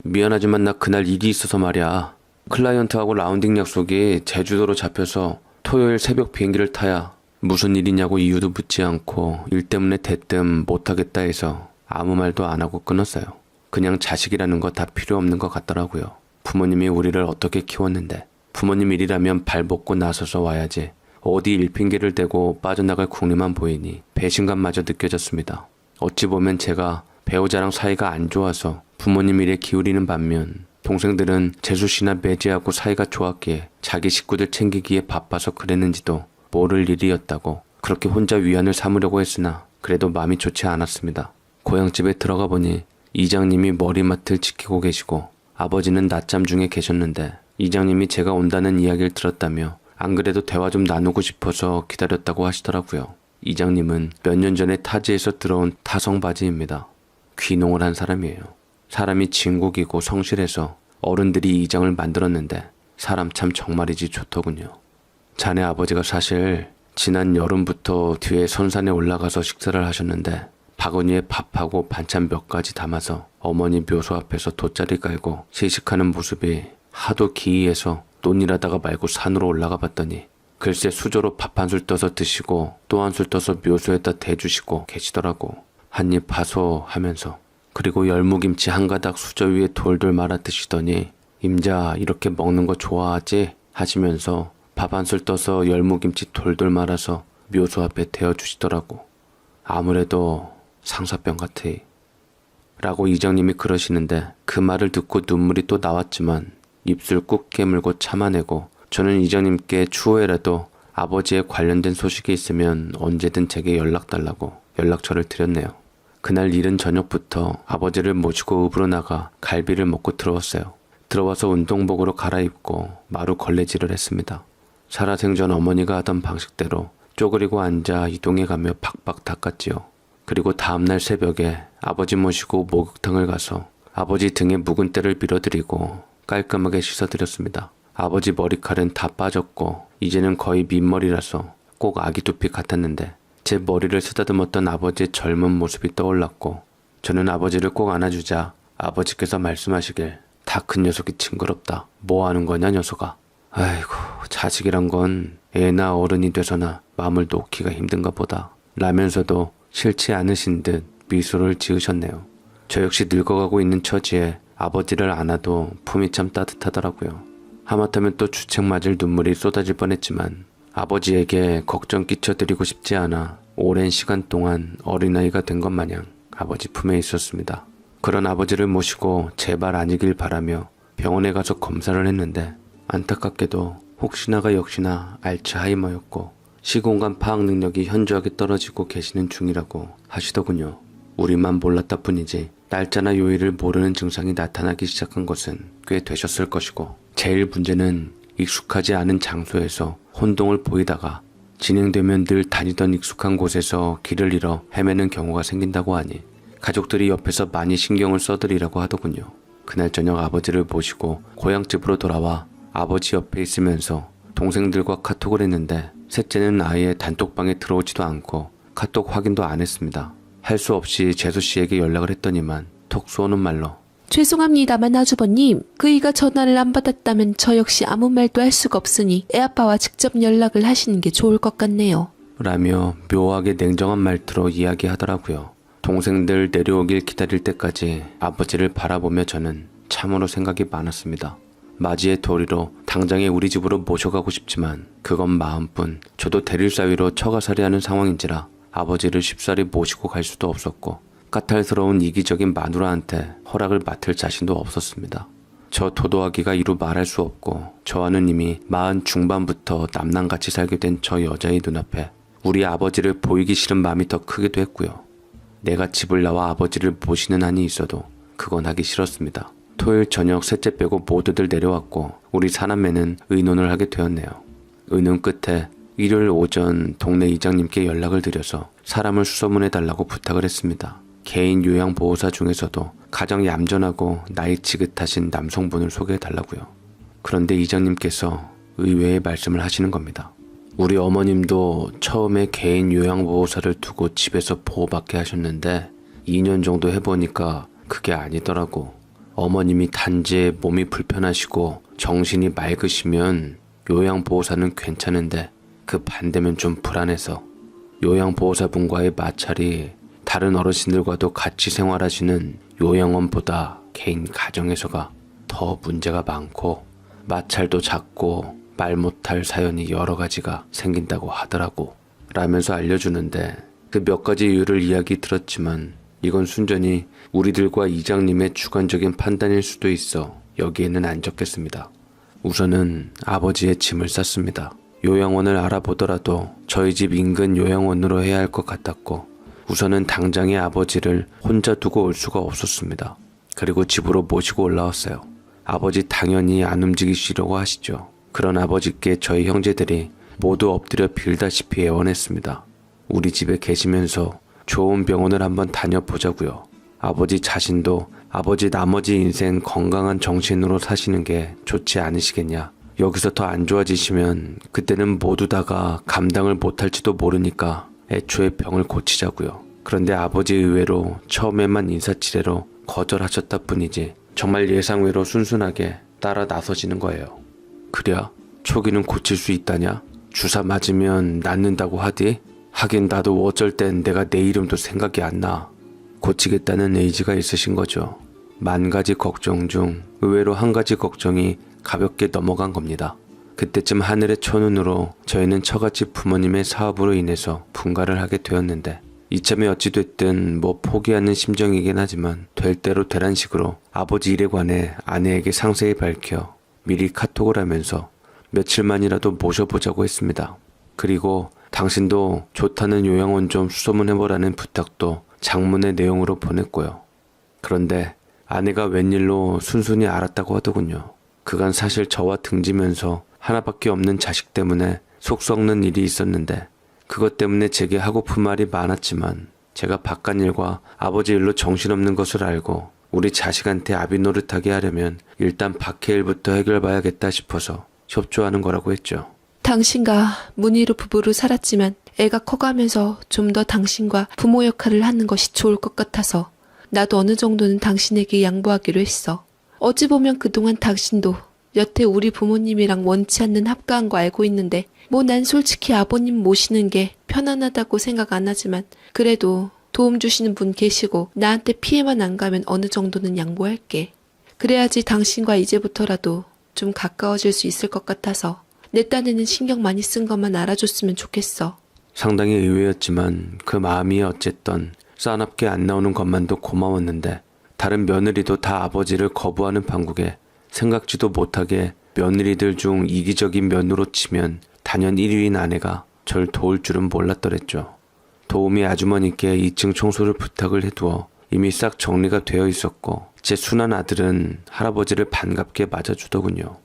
미안하지만 나 그날 일이 있어서 말이야. 클라이언트하고 라운딩 약속이 제주도로 잡혀서 토요일 새벽 비행기를 타야. 무슨 일이냐고 이유도 묻지 않고 일 때문에 대뜸 못하겠다 해서 아무 말도 안 하고 끊었어요. 그냥 자식이라는 거 다 필요 없는 것 같더라고요. 부모님이 우리를 어떻게 키웠는데 부모님 일이라면 발 벗고 나서서 와야지 어디 일핑계를 대고 빠져나갈 궁리만 보이니 배신감마저 느껴졌습니다. 어찌 보면 제가 배우자랑 사이가 안 좋아서 부모님 일에 기울이는 반면 동생들은 재수씨나 매지하고 사이가 좋았기에 자기 식구들 챙기기에 바빠서 그랬는지도 모를 일이었다고 그렇게 혼자 위안을 삼으려고 했으나 그래도 마음이 좋지 않았습니다. 고향집에 들어가 보니 이장님이 머리맡을 지키고 계시고 아버지는 낮잠 중에 계셨는데 이장님이 제가 온다는 이야기를 들었다며 안 그래도 대화 좀 나누고 싶어서 기다렸다고 하시더라고요. 이장님은 몇 년 전에 타지에서 들어온 타성바지입니다. 귀농을 한 사람이에요. 사람이 진국이고 성실해서 어른들이 이장을 만들었는데 사람 참 정말이지 좋더군요. 자네 아버지가 사실 지난 여름부터 뒤에 선산에 올라가서 식사를 하셨는데 바구니에 밥하고 반찬 몇 가지 담아서 어머니 묘소 앞에서 돗자리 깔고 시식하는 모습이 하도 기이해서 논일하다가 말고 산으로 올라가 봤더니 글쎄 수저로 밥 한 술 떠서 드시고 또 한 술 떠서 묘소에다 대주시고 계시더라고. 한입 하소 하면서. 그리고 열무김치 한 가닥 수저 위에 돌돌 말아 드시더니 임자 이렇게 먹는 거 좋아하지? 하시면서 밥 한 술 떠서 열무김치 돌돌 말아서 묘소 앞에 대어주시더라고. 아무래도 상사병 같아. 라고 이장님이 그러시는데 그 말을 듣고 눈물이 또 나왔지만 입술 꾹 깨물고 참아내고 저는 이장님께 추후에라도 아버지에 관련된 소식이 있으면 언제든 제게 연락달라고 연락처를 드렸네요. 그날 이른 저녁부터 아버지를 모시고 읍으로 나가 갈비를 먹고 들어왔어요. 들어와서 운동복으로 갈아입고 마루 걸레질을 했습니다. 살아생전 어머니가 하던 방식대로 쪼그리고 앉아 이동해가며 박박 닦았지요. 그리고 다음날 새벽에 아버지 모시고 목욕탕을 가서 아버지 등에 묵은 때를 밀어드리고 깔끔하게 씻어드렸습니다. 아버지 머리칼은 다 빠졌고 이제는 거의 민머리라서 꼭 아기 두피 같았는데 제 머리를 쓰다듬었던 아버지의 젊은 모습이 떠올랐고 저는 아버지를 꼭 안아주자 아버지께서 말씀하시길 다 큰 녀석이 징그럽다. 뭐 하는 거냐 녀석아. 아이고 자식이란 건 애나 어른이 돼서나 마음을 놓기가 힘든가 보다. 라면서도 싫지 않으신 듯 미소를 지으셨네요. 저 역시 늙어가고 있는 처지에 아버지를 안아도 품이 참 따뜻하더라고요. 하마터면 또 주책 맞을 눈물이 쏟아질 뻔했지만 아버지에게 걱정 끼쳐드리고 싶지 않아 오랜 시간 동안 어린아이가 된 것 마냥 아버지 품에 있었습니다. 그런 아버지를 모시고 제발 아니길 바라며 병원에 가서 검사를 했는데 안타깝게도 혹시나가 역시나 알츠하이머였고 시공간 파악 능력이 현저하게 떨어지고 계시는 중이라고 하시더군요. 우리만 몰랐다 뿐이지 날짜나 요일을 모르는 증상이 나타나기 시작한 것은 꽤 되셨을 것이고 제일 문제는 익숙하지 않은 장소에서 혼동을 보이다가 진행되면 늘 다니던 익숙한 곳에서 길을 잃어 헤매는 경우가 생긴다고 하니 가족들이 옆에서 많이 신경을 써드리라고 하더군요. 그날 저녁 아버지를 모시고 고향집으로 돌아와 아버지 옆에 있으면서 동생들과 카톡을 했는데 셋째는 아예 단톡방에 들어오지도 않고 카톡 확인도 안 했습니다. 할 수 없이 재수씨에게 연락을 했더니만 톡 쏘는 말로 죄송합니다만 아주버님, 그이가 전화를 안 받았다면 저 역시 아무 말도 할 수가 없으니 애아빠와 직접 연락을 하시는 게 좋을 것 같네요. 라며 묘하게 냉정한 말투로 이야기하더라고요. 동생들 내려오길 기다릴 때까지 아버지를 바라보며 저는 참으로 생각이 많았습니다. 맞이의 도리로 당장에 우리 집으로 모셔가고 싶지만 그건 마음뿐 저도 대릴사위로 처가살이하는 상황인지라 아버지를 쉽사리 모시고 갈 수도 없었고 까탈스러운 이기적인 마누라한테 허락을 맡을 자신도 없었습니다. 저 도도하기가 이루 말할 수 없고 저와는 이미 40 중반부터 남남같이 살게 된 저 여자의 눈앞에 우리 아버지를 보이기 싫은 마음이 더 크기도 했고요. 내가 집을 나와 아버지를 모시는 한이 있어도 그건 하기 싫었습니다. 토요일 저녁 셋째 빼고 모두들 내려왔고 우리 사남매는 의논을 하게 되었네요. 의논 끝에 일요일 오전 동네 이장님께 연락을 드려서 사람을 수소문해달라고 부탁을 했습니다. 개인 요양보호사 중에서도 가장 얌전하고 나이 지긋하신 남성분을 소개해달라고요. 그런데 이장님께서 의외의 말씀을 하시는 겁니다. 우리 어머님도 처음에 개인 요양보호사를 두고 집에서 보호받게 하셨는데 2년 정도 해보니까 그게 아니더라고. 어머님이 단지 몸이 불편하시고 정신이 맑으시면 요양보호사는 괜찮은데 그 반대면 좀 불안해서 요양보호사분과의 마찰이 다른 어르신들과도 같이 생활하시는 요양원보다 개인 가정에서가 더 문제가 많고 마찰도 작고 말 못할 사연이 여러 가지가 생긴다고 하더라고 라면서 알려주는데 그 몇 가지 이유를 이야기 들었지만 이건 순전히 우리들과 이장님의 주관적인 판단일 수도 있어 여기에는 안 적겠습니다. 우선은 아버지의 짐을 쌌습니다. 요양원을 알아보더라도 저희 집 인근 요양원으로 해야 할 것 같았고 우선은 당장의 아버지를 혼자 두고 올 수가 없었습니다. 그리고 집으로 모시고 올라왔어요. 아버지 당연히 안 움직이시려고 하시죠. 그런 아버지께 저희 형제들이 모두 엎드려 빌다시피 애원했습니다. 우리 집에 계시면서 좋은 병원을 한번 다녀보자고요. 아버지 자신도 아버지 나머지 인생 건강한 정신으로 사시는 게 좋지 않으시겠냐. 여기서 더 안 좋아지시면 그때는 모두 다가 감당을 못할지도 모르니까 애초에 병을 고치자고요. 그런데 아버지 의외로 처음에만 인사치레로 거절하셨다 뿐이지 정말 예상외로 순순하게 따라 나서시는 거예요. 그랴? 초기는 고칠 수 있다냐? 주사 맞으면 낫는다고 하디? 하긴 나도 어쩔 땐 내가 내 이름도 생각이 안 나. 고치겠다는 의지가 있으신 거죠. 만 가지 걱정 중 의외로 한 가지 걱정이 가볍게 넘어간 겁니다. 그때쯤 하늘의 천운으로 저희는 처갓집 부모님의 사업으로 인해서 분가를 하게 되었는데 이참에 어찌됐든 뭐 포기하는 심정이긴 하지만 될 대로 되란 식으로 아버지 일에 관해 아내에게 상세히 밝혀 미리 카톡을 하면서 며칠만이라도 모셔보자고 했습니다. 그리고 당신도 좋다는 요양원 좀 수소문해보라는 부탁도 장문의 내용으로 보냈고요. 그런데 아내가 웬일로 순순히 알았다고 하더군요. 그간 사실 저와 등지면서 하나밖에 없는 자식 때문에 속 썩는 일이 있었는데 그것 때문에 제게 하고픈 말이 많았지만 제가 바깥일과 아버지 일로 정신없는 것을 알고 우리 자식한테 아비 노릇하게 하려면 일단 밖의 일부터 해결봐야겠다 싶어서 협조하는 거라고 했죠. 당신과 문희로 부부로 살았지만 애가 커가면서 좀 더 당신과 부모 역할을 하는 것이 좋을 것 같아서 나도 어느 정도는 당신에게 양보하기로 했어. 어찌 보면 그동안 당신도 여태 우리 부모님이랑 원치 않는 합가한 거 알고 있는데 뭐 난 솔직히 아버님 모시는 게 편안하다고 생각 안 하지만 그래도 도움 주시는 분 계시고 나한테 피해만 안 가면 어느 정도는 양보할게. 그래야지 당신과 이제부터라도 좀 가까워질 수 있을 것 같아서 내 딴에는 신경 많이 쓴 것만 알아줬으면 좋겠어. 상당히 의외였지만 그 마음이 어쨌든 싸납게 안 나오는 것만도 고마웠는데 다른 며느리도 다 아버지를 거부하는 판국에 생각지도 못하게 며느리들 중 이기적인 면으로 치면 단연 1위인 아내가 절 도울 줄은 몰랐더랬죠. 도우미 아주머니께 2층 청소를 부탁을 해두어 이미 싹 정리가 되어 있었고 제 순한 아들은 할아버지를 반갑게 맞아주더군요.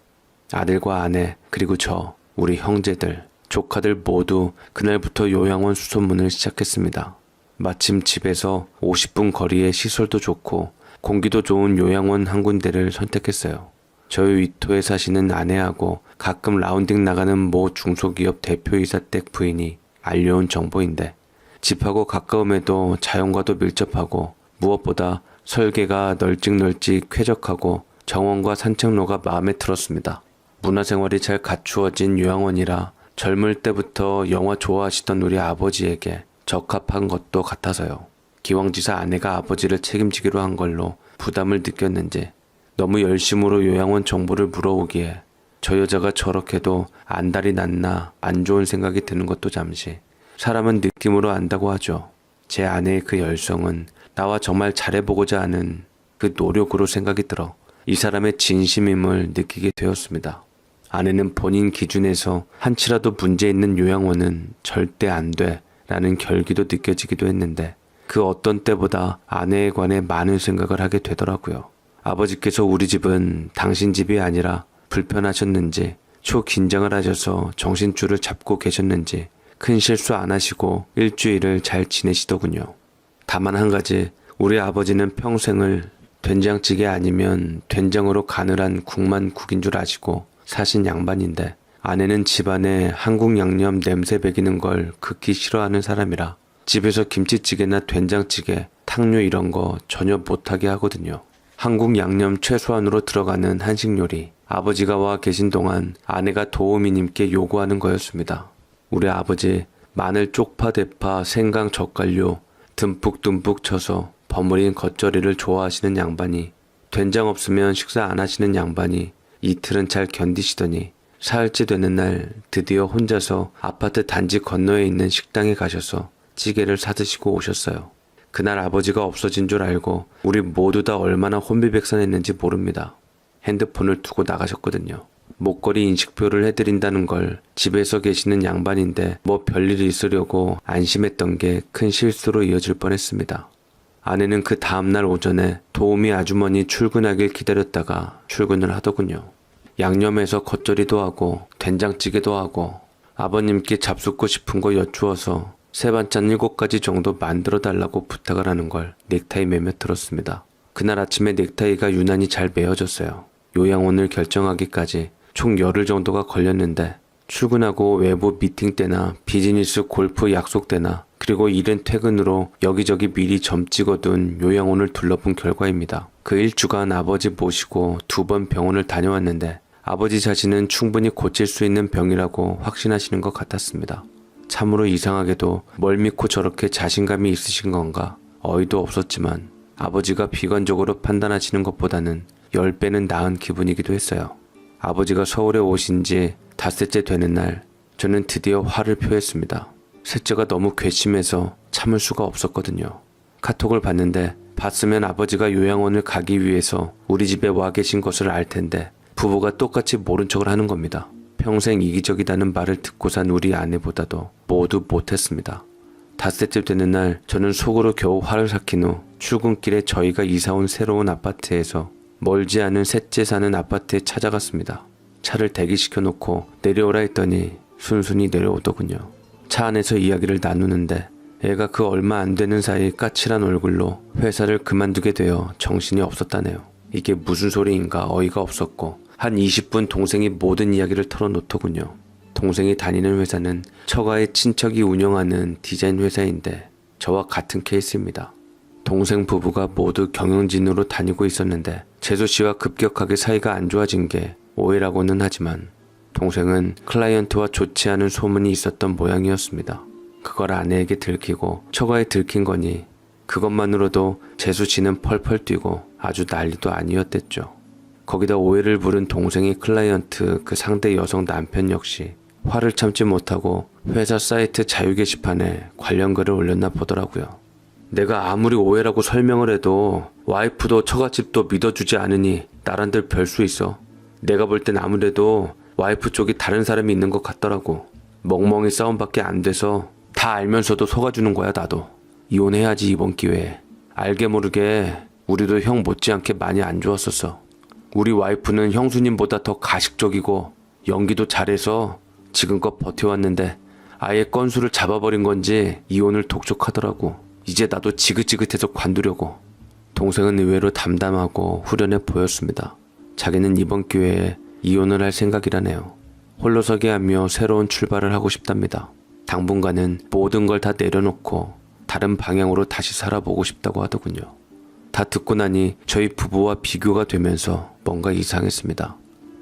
아들과 아내 그리고 저, 우리 형제들, 조카들 모두 그날부터 요양원 수소문을 시작했습니다. 마침 집에서 50분 거리에 시설도 좋고 공기도 좋은 요양원 한 군데를 선택했어요. 저희 위토에 사시는 아내하고 가끔 라운딩 나가는 모 중소기업 대표이사 댁 부인이 알려온 정보인데 집하고 가까움에도 자연과도 밀접하고 무엇보다 설계가 널찍널찍 쾌적하고 정원과 산책로가 마음에 들었습니다. 문화생활이 잘 갖추어진 요양원이라 젊을 때부터 영화 좋아하시던 우리 아버지에게 적합한 것도 같아서요. 기왕지사 아내가 아버지를 책임지기로 한 걸로 부담을 느꼈는지 너무 열심으로 요양원 정보를 물어오기에 저 여자가 저렇게도 안달이 났나 안 좋은 생각이 드는 것도 잠시. 사람은 느낌으로 안다고 하죠. 제 아내의 그 열성은 나와 정말 잘해보고자 하는 그 노력으로 생각이 들어 이 사람의 진심임을 느끼게 되었습니다. 아내는 본인 기준에서 한치라도 문제 있는 요양원은 절대 안 돼 라는 결기도 느껴지기도 했는데 그 어떤 때보다 아내에 관해 많은 생각을 하게 되더라고요. 아버지께서 우리 집은 당신 집이 아니라 불편하셨는지 초긴장을 하셔서 정신줄을 잡고 계셨는지 큰 실수 안 하시고 일주일을 잘 지내시더군요. 다만 한 가지, 우리 아버지는 평생을 된장찌개 아니면 된장으로 가늘한 국만 국인 줄 아시고 사신 양반인데 아내는 집안에 한국 양념 냄새 배기는 걸 극히 싫어하는 사람이라 집에서 김치찌개나 된장찌개, 탕류 이런 거 전혀 못하게 하거든요. 한국 양념 최소한으로 들어가는 한식 요리, 아버지가 와 계신 동안 아내가 도우미님께 요구하는 거였습니다. 우리 아버지 마늘 쪽파 대파 생강 젓갈류 듬뿍듬뿍 쳐서 버무린 겉절이를 좋아하시는 양반이 된장 없으면 식사 안 하시는 양반이 이틀은 잘 견디시더니 사흘째 되는 날 드디어 혼자서 아파트 단지 건너에 있는 식당에 가셔서 찌개를 사드시고 오셨어요. 그날 아버지가 없어진 줄 알고 우리 모두 다 얼마나 혼비백산했는지 모릅니다. 핸드폰을 두고 나가셨거든요. 목걸이 인식표를 해드린다는 걸 집에서 계시는 양반인데 뭐 별일이 있으려고 안심했던 게 큰 실수로 이어질 뻔했습니다. 아내는 그 다음날 오전에 도우미 아주머니 출근하길 기다렸다가 출근을 하더군요. 양념해서 겉절이도 하고 된장찌개도 하고 아버님께 잡숫고 싶은 거 여쭈어서 세반찬 7가지 정도 만들어 달라고 부탁을 하는 걸 넥타이 매며 들었습니다. 그날 아침에 넥타이가 유난히 잘 매어졌어요. 요양원을 결정하기까지 총 열흘 정도가 걸렸는데 출근하고 외부 미팅 때나 비즈니스 골프 약속 때나 그리고 이른 퇴근으로 여기저기 미리 점 찍어둔 요양원을 둘러본 결과입니다. 그 일주간 아버지 모시고 2번 병원을 다녀왔는데 아버지 자신은 충분히 고칠 수 있는 병이라고 확신하시는 것 같았습니다. 참으로 이상하게도 뭘 믿고 저렇게 자신감이 있으신 건가 어이도 없었지만 아버지가 비관적으로 판단하시는 것보다는 10배는 나은 기분이기도 했어요. 아버지가 서울에 오신 지 닷새째 되는 날 저는 드디어 화를 표했습니다. 셋째가 너무 괘씸해서 참을 수가 없었거든요. 카톡을 봤는데 봤으면 아버지가 요양원을 가기 위해서 우리 집에 와 계신 것을 알 텐데 부부가 똑같이 모른 척을 하는 겁니다. 평생 이기적이다는 말을 듣고 산 우리 아내보다도 모두 못했습니다. 닷새째 되는 날 저는 속으로 겨우 화를 삭힌 후 출근길에 저희가 이사온 새로운 아파트에서 멀지 않은 셋째 사는 아파트에 찾아갔습니다. 차를 대기시켜 놓고 내려오라 했더니 순순히 내려오더군요. 차 안에서 이야기를 나누는데 애가 그 얼마 안 되는 사이 까칠한 얼굴로 회사를 그만두게 되어 정신이 없었다네요. 이게 무슨 소리인가 어이가 없었고 한 20분 동생이 모든 이야기를 털어놓더군요. 동생이 다니는 회사는 처가의 친척이 운영하는 디자인 회사인데 저와 같은 케이스입니다. 동생 부부가 모두 경영진으로 다니고 있었는데 재수 씨와 급격하게 사이가 안 좋아진 게 오해라고는 하지만 동생은 클라이언트와 좋지 않은 소문이 있었던 모양이었습니다. 그걸 아내에게 들키고 처가에 들킨 거니 그것만으로도 재수 씨는 펄펄 뛰고 아주 난리도 아니었댔죠. 거기다 오해를 부른 동생이 클라이언트 그 상대 여성 남편 역시 화를 참지 못하고 회사 사이트 자유 게시판에 관련 글을 올렸나 보더라고요. 내가 아무리 오해라고 설명을 해도 와이프도 처갓집도 믿어주지 않으니 나란들 별 수 있어. 내가 볼 땐 아무래도 와이프 쪽이 다른 사람이 있는 것 같더라고. 멍멍이 싸움밖에 안 돼서 다 알면서도 속아주는 거야 나도. 이혼해야지 이번 기회에. 알게 모르게 우리도 형 못지않게 많이 안 좋았었어. 우리 와이프는 형수님보다 더 가식적이고 연기도 잘해서 지금껏 버텨왔는데 아예 건수를 잡아버린 건지 이혼을 독촉하더라고. 이제 나도 지긋지긋해서 관두려고. 동생은 의외로 담담하고 후련해 보였습니다. 자기는 이번 기회에 이혼을 할 생각이라네요. 홀로서기 하며 새로운 출발을 하고 싶답니다. 당분간은 모든 걸 다 내려놓고 다른 방향으로 다시 살아보고 싶다고 하더군요. 다 듣고 나니 저희 부부와 비교가 되면서 뭔가 이상했습니다.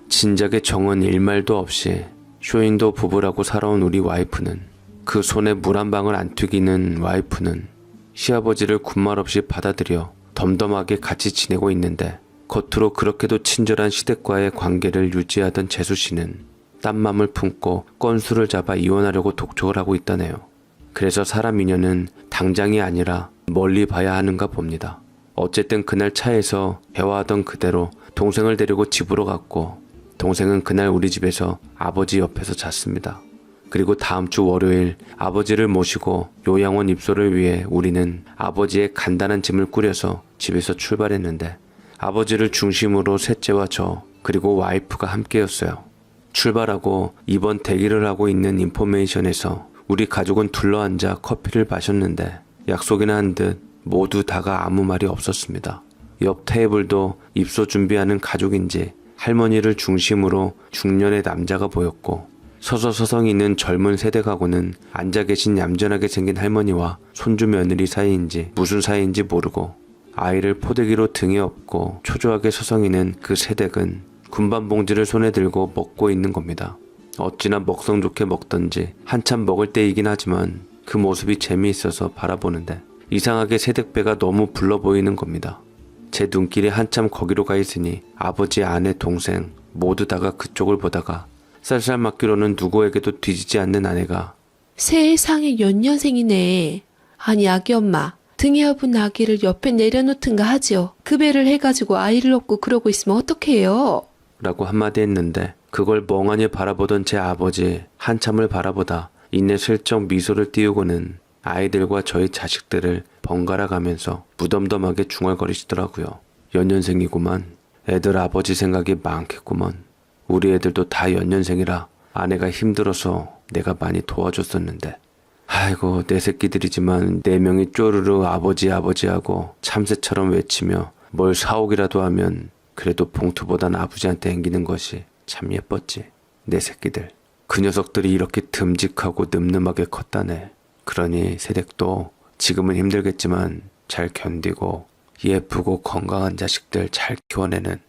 진작에 정은 일말도 없이 쇼인도 부부라고 살아온 우리 와이프는, 그 손에 물 한 방울 안 튀기는 와이프는 시아버지를 군말 없이 받아들여 덤덤하게 같이 지내고 있는데 겉으로 그렇게도 친절한 시댁과의 관계를 유지하던 재수씨는 딴 맘을 품고 건수를 잡아 이혼하려고 독촉을 하고 있다네요. 그래서 사람 인연은 당장이 아니라 멀리 봐야 하는가 봅니다. 어쨌든 그날 차에서 대화하던 그대로 동생을 데리고 집으로 갔고 동생은 그날 우리 집에서 아버지 옆에서 잤습니다. 그리고 다음 주 월요일 아버지를 모시고 요양원 입소를 위해 우리는 아버지의 간단한 짐을 꾸려서 집에서 출발했는데 아버지를 중심으로 셋째와 저 그리고 와이프가 함께였어요. 출발하고 이번 대기를 하고 있는 인포메이션에서 우리 가족은 둘러앉아 커피를 마셨는데 약속이나 한 듯 모두 다가 아무 말이 없었습니다. 옆 테이블도 입소 준비하는 가족인지 할머니를 중심으로 중년의 남자가 보였고 서서 서성이는 젊은 세대가고는 앉아 계신 얌전하게 생긴 할머니와 손주 며느리 사이인지 무슨 사이인지 모르고 아이를 포대기로 등에 업고 초조하게 서성이는 그 세댁은 군밤 봉지를 손에 들고 먹고 있는 겁니다. 어찌나 먹성 좋게 먹던지 한참 먹을 때이긴 하지만 그 모습이 재미있어서 바라보는데 이상하게 세댁배가 너무 불러 보이는 겁니다. 제 눈길이 한참 거기로 가 있으니 아버지, 아내, 동생 모두 다가 그쪽을 보다가 쌀쌀맞기로는 누구에게도 뒤지지 않는 아내가 세상에 연년생이네. 아니 아기 엄마, 등에 업은 아기를 옆에 내려놓든가 하지요. 급여를 해가지고 아이를 업고 그러고 있으면 어떡해요? 라고 한마디 했는데 그걸 멍하니 바라보던 제 아버지 한참을 바라보다 이내 슬쩍 미소를 띄우고는 아이들과 저희 자식들을 번갈아 가면서 무덤덤하게 중얼거리시더라고요. 연년생이구만. 애들 아버지 생각이 많겠구먼. 우리 애들도 다 연년생이라 아내가 힘들어서 내가 많이 도와줬었는데. 아이고 내 새끼들이지만 4명이 쪼르르 아버지 하고 참새처럼 외치며 뭘 사오기라도 하면 그래도 봉투보단 아버지한테 앵기는 것이 참 예뻤지. 내 새끼들. 그 녀석들이 이렇게 듬직하고 늠름하게 컸다네. 그러니 새댁도 지금은 힘들겠지만 잘 견디고 예쁘고 건강한 자식들 잘 키워내는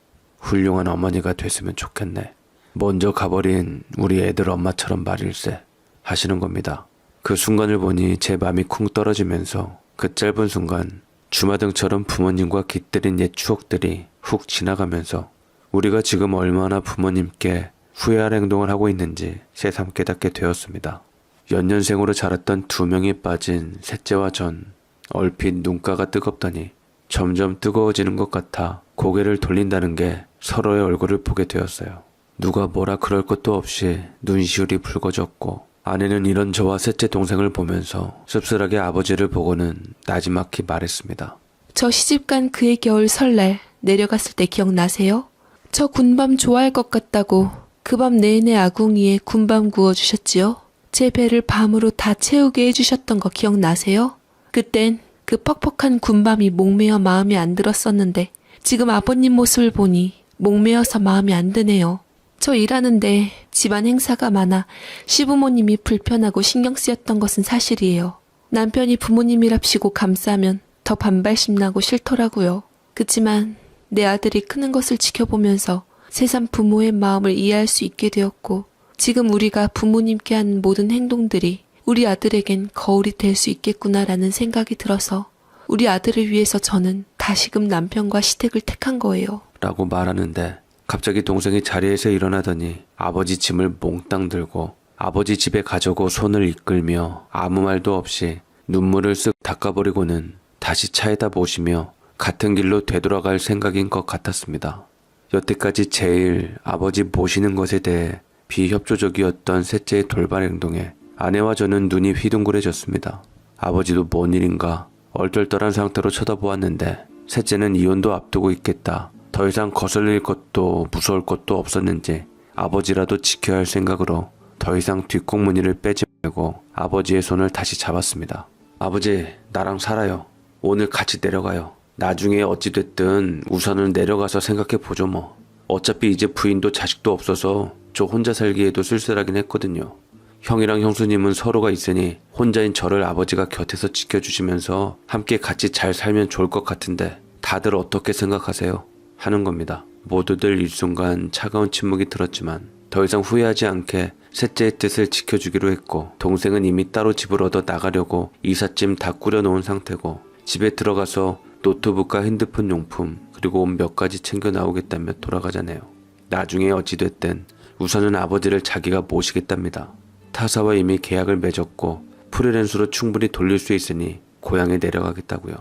훌륭한 어머니가 됐으면 좋겠네. 먼저 가버린 우리 애들 엄마처럼 말일세 하시는 겁니다. 그 순간을 보니 제 맘이 쿵 떨어지면서 그 짧은 순간 주마등처럼 부모님과 깃들인 옛 추억들이 훅 지나가면서 우리가 지금 얼마나 부모님께 후회할 행동을 하고 있는지 새삼 깨닫게 되었습니다. 연년생으로 자랐던 2명이 빠진 셋째와 전 얼핏 눈가가 뜨겁더니 점점 뜨거워지는 것 같아 고개를 돌린다는 게 서로의 얼굴을 보게 되었어요. 누가 뭐라 그럴 것도 없이 눈시울이 붉어졌고 아내는 이런 저와 셋째 동생을 보면서 씁쓸하게 아버지를 보고는 나지막히 말했습니다. 저 시집간 그해 겨울 설날 내려갔을 때 기억나세요? 저 군밤 좋아할 것 같다고 그 밤 내내 아궁이에 군밤 구워주셨지요? 제 배를 밤으로 다 채우게 해주셨던 거 기억나세요? 그땐 그 퍽퍽한 군밤이 목매어 마음에 안 들었었는데 지금 아버님 모습을 보니 목매어서 마음에 안 드네요. 저 일하는데 집안 행사가 많아 시부모님이 불편하고 신경 쓰였던 것은 사실이에요. 남편이 부모님이랍시고 감싸면 더 반발심 나고 싫더라고요. 그치만 내 아들이 크는 것을 지켜보면서 새삼 부모의 마음을 이해할 수 있게 되었고 지금 우리가 부모님께 한 모든 행동들이 우리 아들에겐 거울이 될 수 있겠구나라는 생각이 들어서 우리 아들을 위해서 저는 다시금 남편과 시댁을 택한 거예요. 라고 말하는데 갑자기 동생이 자리에서 일어나더니 아버지 짐을 몽땅 들고 아버지 집에 가져고 손을 이끌며 아무 말도 없이 눈물을 쓱 닦아버리고는 다시 차에다 모시며 같은 길로 되돌아갈 생각인 것 같았습니다. 여태까지 제일 아버지 모시는 것에 대해 비협조적이었던 셋째의 돌발 행동에 아내와 저는 눈이 휘둥그레졌습니다. 아버지도 뭔 일인가 얼떨떨한 상태로 쳐다보았는데 셋째는 이혼도 앞두고 있겠다. 더 이상 거슬릴 것도 무서울 것도 없었는지 아버지라도 지켜야 할 생각으로 더 이상 뒷공무니를 빼지 말고 아버지의 손을 다시 잡았습니다. 아버지, 나랑 살아요. 오늘 같이 내려가요. 나중에 어찌됐든 우선은 내려가서 생각해보죠 뭐. 어차피 이제 부인도 자식도 없어서 저 혼자 살기에도 쓸쓸하긴 했거든요. 형이랑 형수님은 서로가 있으니 혼자인 저를 아버지가 곁에서 지켜주시면서 함께 같이 잘 살면 좋을 것 같은데 다들 어떻게 생각하세요? 하는 겁니다. 모두들 일순간 차가운 침묵이 들었지만 더 이상 후회하지 않게 셋째의 뜻을 지켜주기로 했고 동생은 이미 따로 집을 얻어 나가려고 이삿짐 다 꾸려놓은 상태고 집에 들어가서 노트북과 핸드폰 용품 그리고 옷 몇 가지 챙겨 나오겠다며 돌아가자네요. 나중에 어찌됐든 우선은 아버지를 자기가 모시겠답니다. 타사와 이미 계약을 맺었고 프리랜서로 충분히 돌릴 수 있으니 고향에 내려가겠다고요.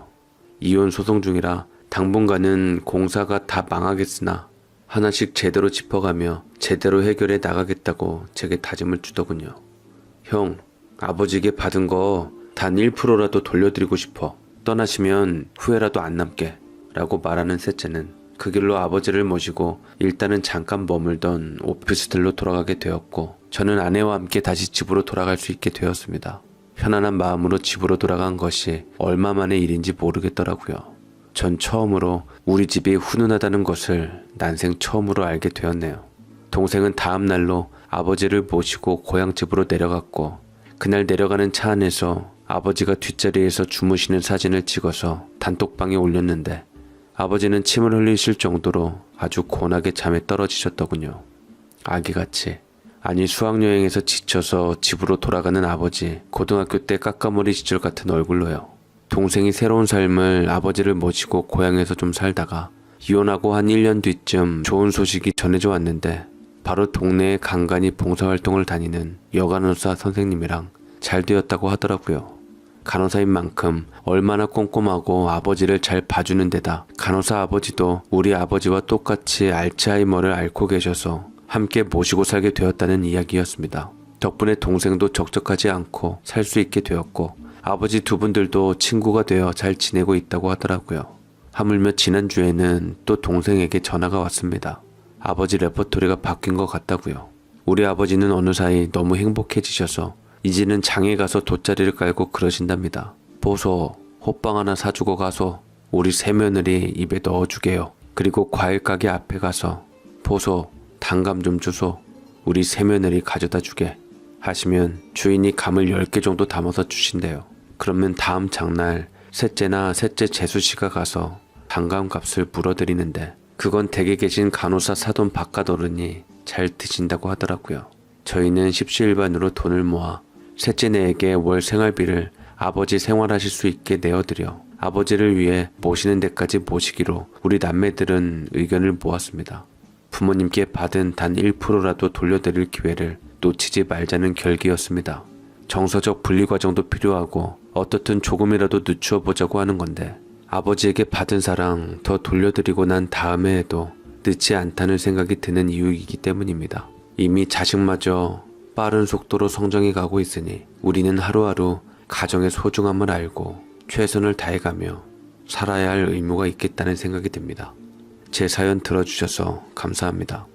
이혼 소송 중이라 당분간은 공사가 다 망하겠으나 하나씩 제대로 짚어가며 제대로 해결해 나가겠다고 제게 다짐을 주더군요. 형, 아버지에게 받은 거 단 1%라도 돌려드리고 싶어. 떠나시면 후회라도 안 남게 라고 말하는 셋째는 그 길로 아버지를 모시고 일단은 잠깐 머물던 오피스텔로 돌아가게 되었고 저는 아내와 함께 다시 집으로 돌아갈 수 있게 되었습니다. 편안한 마음으로 집으로 돌아간 것이 얼마 만의 일인지 모르겠더라고요. 전 처음으로 우리 집이 훈훈하다는 것을 난생 처음으로 알게 되었네요. 동생은 다음 날로 아버지를 모시고 고향집으로 내려갔고 그날 내려가는 차 안에서 아버지가 뒷자리에서 주무시는 사진을 찍어서 단톡방에 올렸는데 아버지는 침을 흘리실 정도로 아주 곤하게 잠에 떨어지셨더군요. 아기같이. 아니 수학여행에서 지쳐서 집으로 돌아가는 아버지, 고등학교 때 까까머리 시절 같은 얼굴로요. 동생이 새로운 삶을 아버지를 모시고 고향에서 좀 살다가 이혼하고 한 1년 뒤쯤 좋은 소식이 전해져 왔는데 바로 동네에 간간히 봉사활동을 다니는 여간호사 선생님이랑 잘 되었다고 하더라고요. 간호사인 만큼 얼마나 꼼꼼하고 아버지를 잘 봐주는 데다 간호사 아버지도 우리 아버지와 똑같이 알츠하이머를 앓고 계셔서 함께 모시고 살게 되었다는 이야기였습니다. 덕분에 동생도 적적하지 않고 살 수 있게 되었고 아버지 두 분들도 친구가 되어 잘 지내고 있다고 하더라고요. 하물며 지난주에는 또 동생에게 전화가 왔습니다. 아버지 레퍼토리가 바뀐 것 같다고요. 우리 아버지는 어느 사이 너무 행복해지셔서 이제는 장에 가서 돗자리를 깔고 그러신답니다. 보소, 호빵 하나 사주고 가소. 우리 새며느리 입에 넣어주게요. 그리고 과일 가게 앞에 가서 보소, 단감 좀 주소. 우리 새며느리 가져다 주게. 하시면 주인이 감을 10개 정도 담아서 주신대요. 그러면 다음 장날 셋째나 셋째 재수씨가 가서 단감값을 물어드리는데 그건 댁에 계신 간호사 사돈 바깥어른이 잘 드신다고 하더라고요. 저희는 십시일반으로 돈을 모아 셋째네에게 월 생활비를 아버지 생활하실 수 있게 내어드려 아버지를 위해 모시는 데까지 모시기로 우리 남매들은 의견을 모았습니다. 부모님께 받은 단 1%라도 돌려드릴 기회를 놓치지 말자는 결기였습니다. 정서적 분리 과정도 필요하고 어떻든 조금이라도 늦추어 보자고 하는 건데 아버지에게 받은 사랑 더 돌려드리고 난 다음에 해도 늦지 않다는 생각이 드는 이유이기 때문입니다. 이미 자식마저 빠른 속도로 성장해 가고 있으니 우리는 하루하루 가정의 소중함을 알고 최선을 다해가며 살아야 할 의무가 있겠다는 생각이 듭니다. 제 사연 들어주셔서 감사합니다.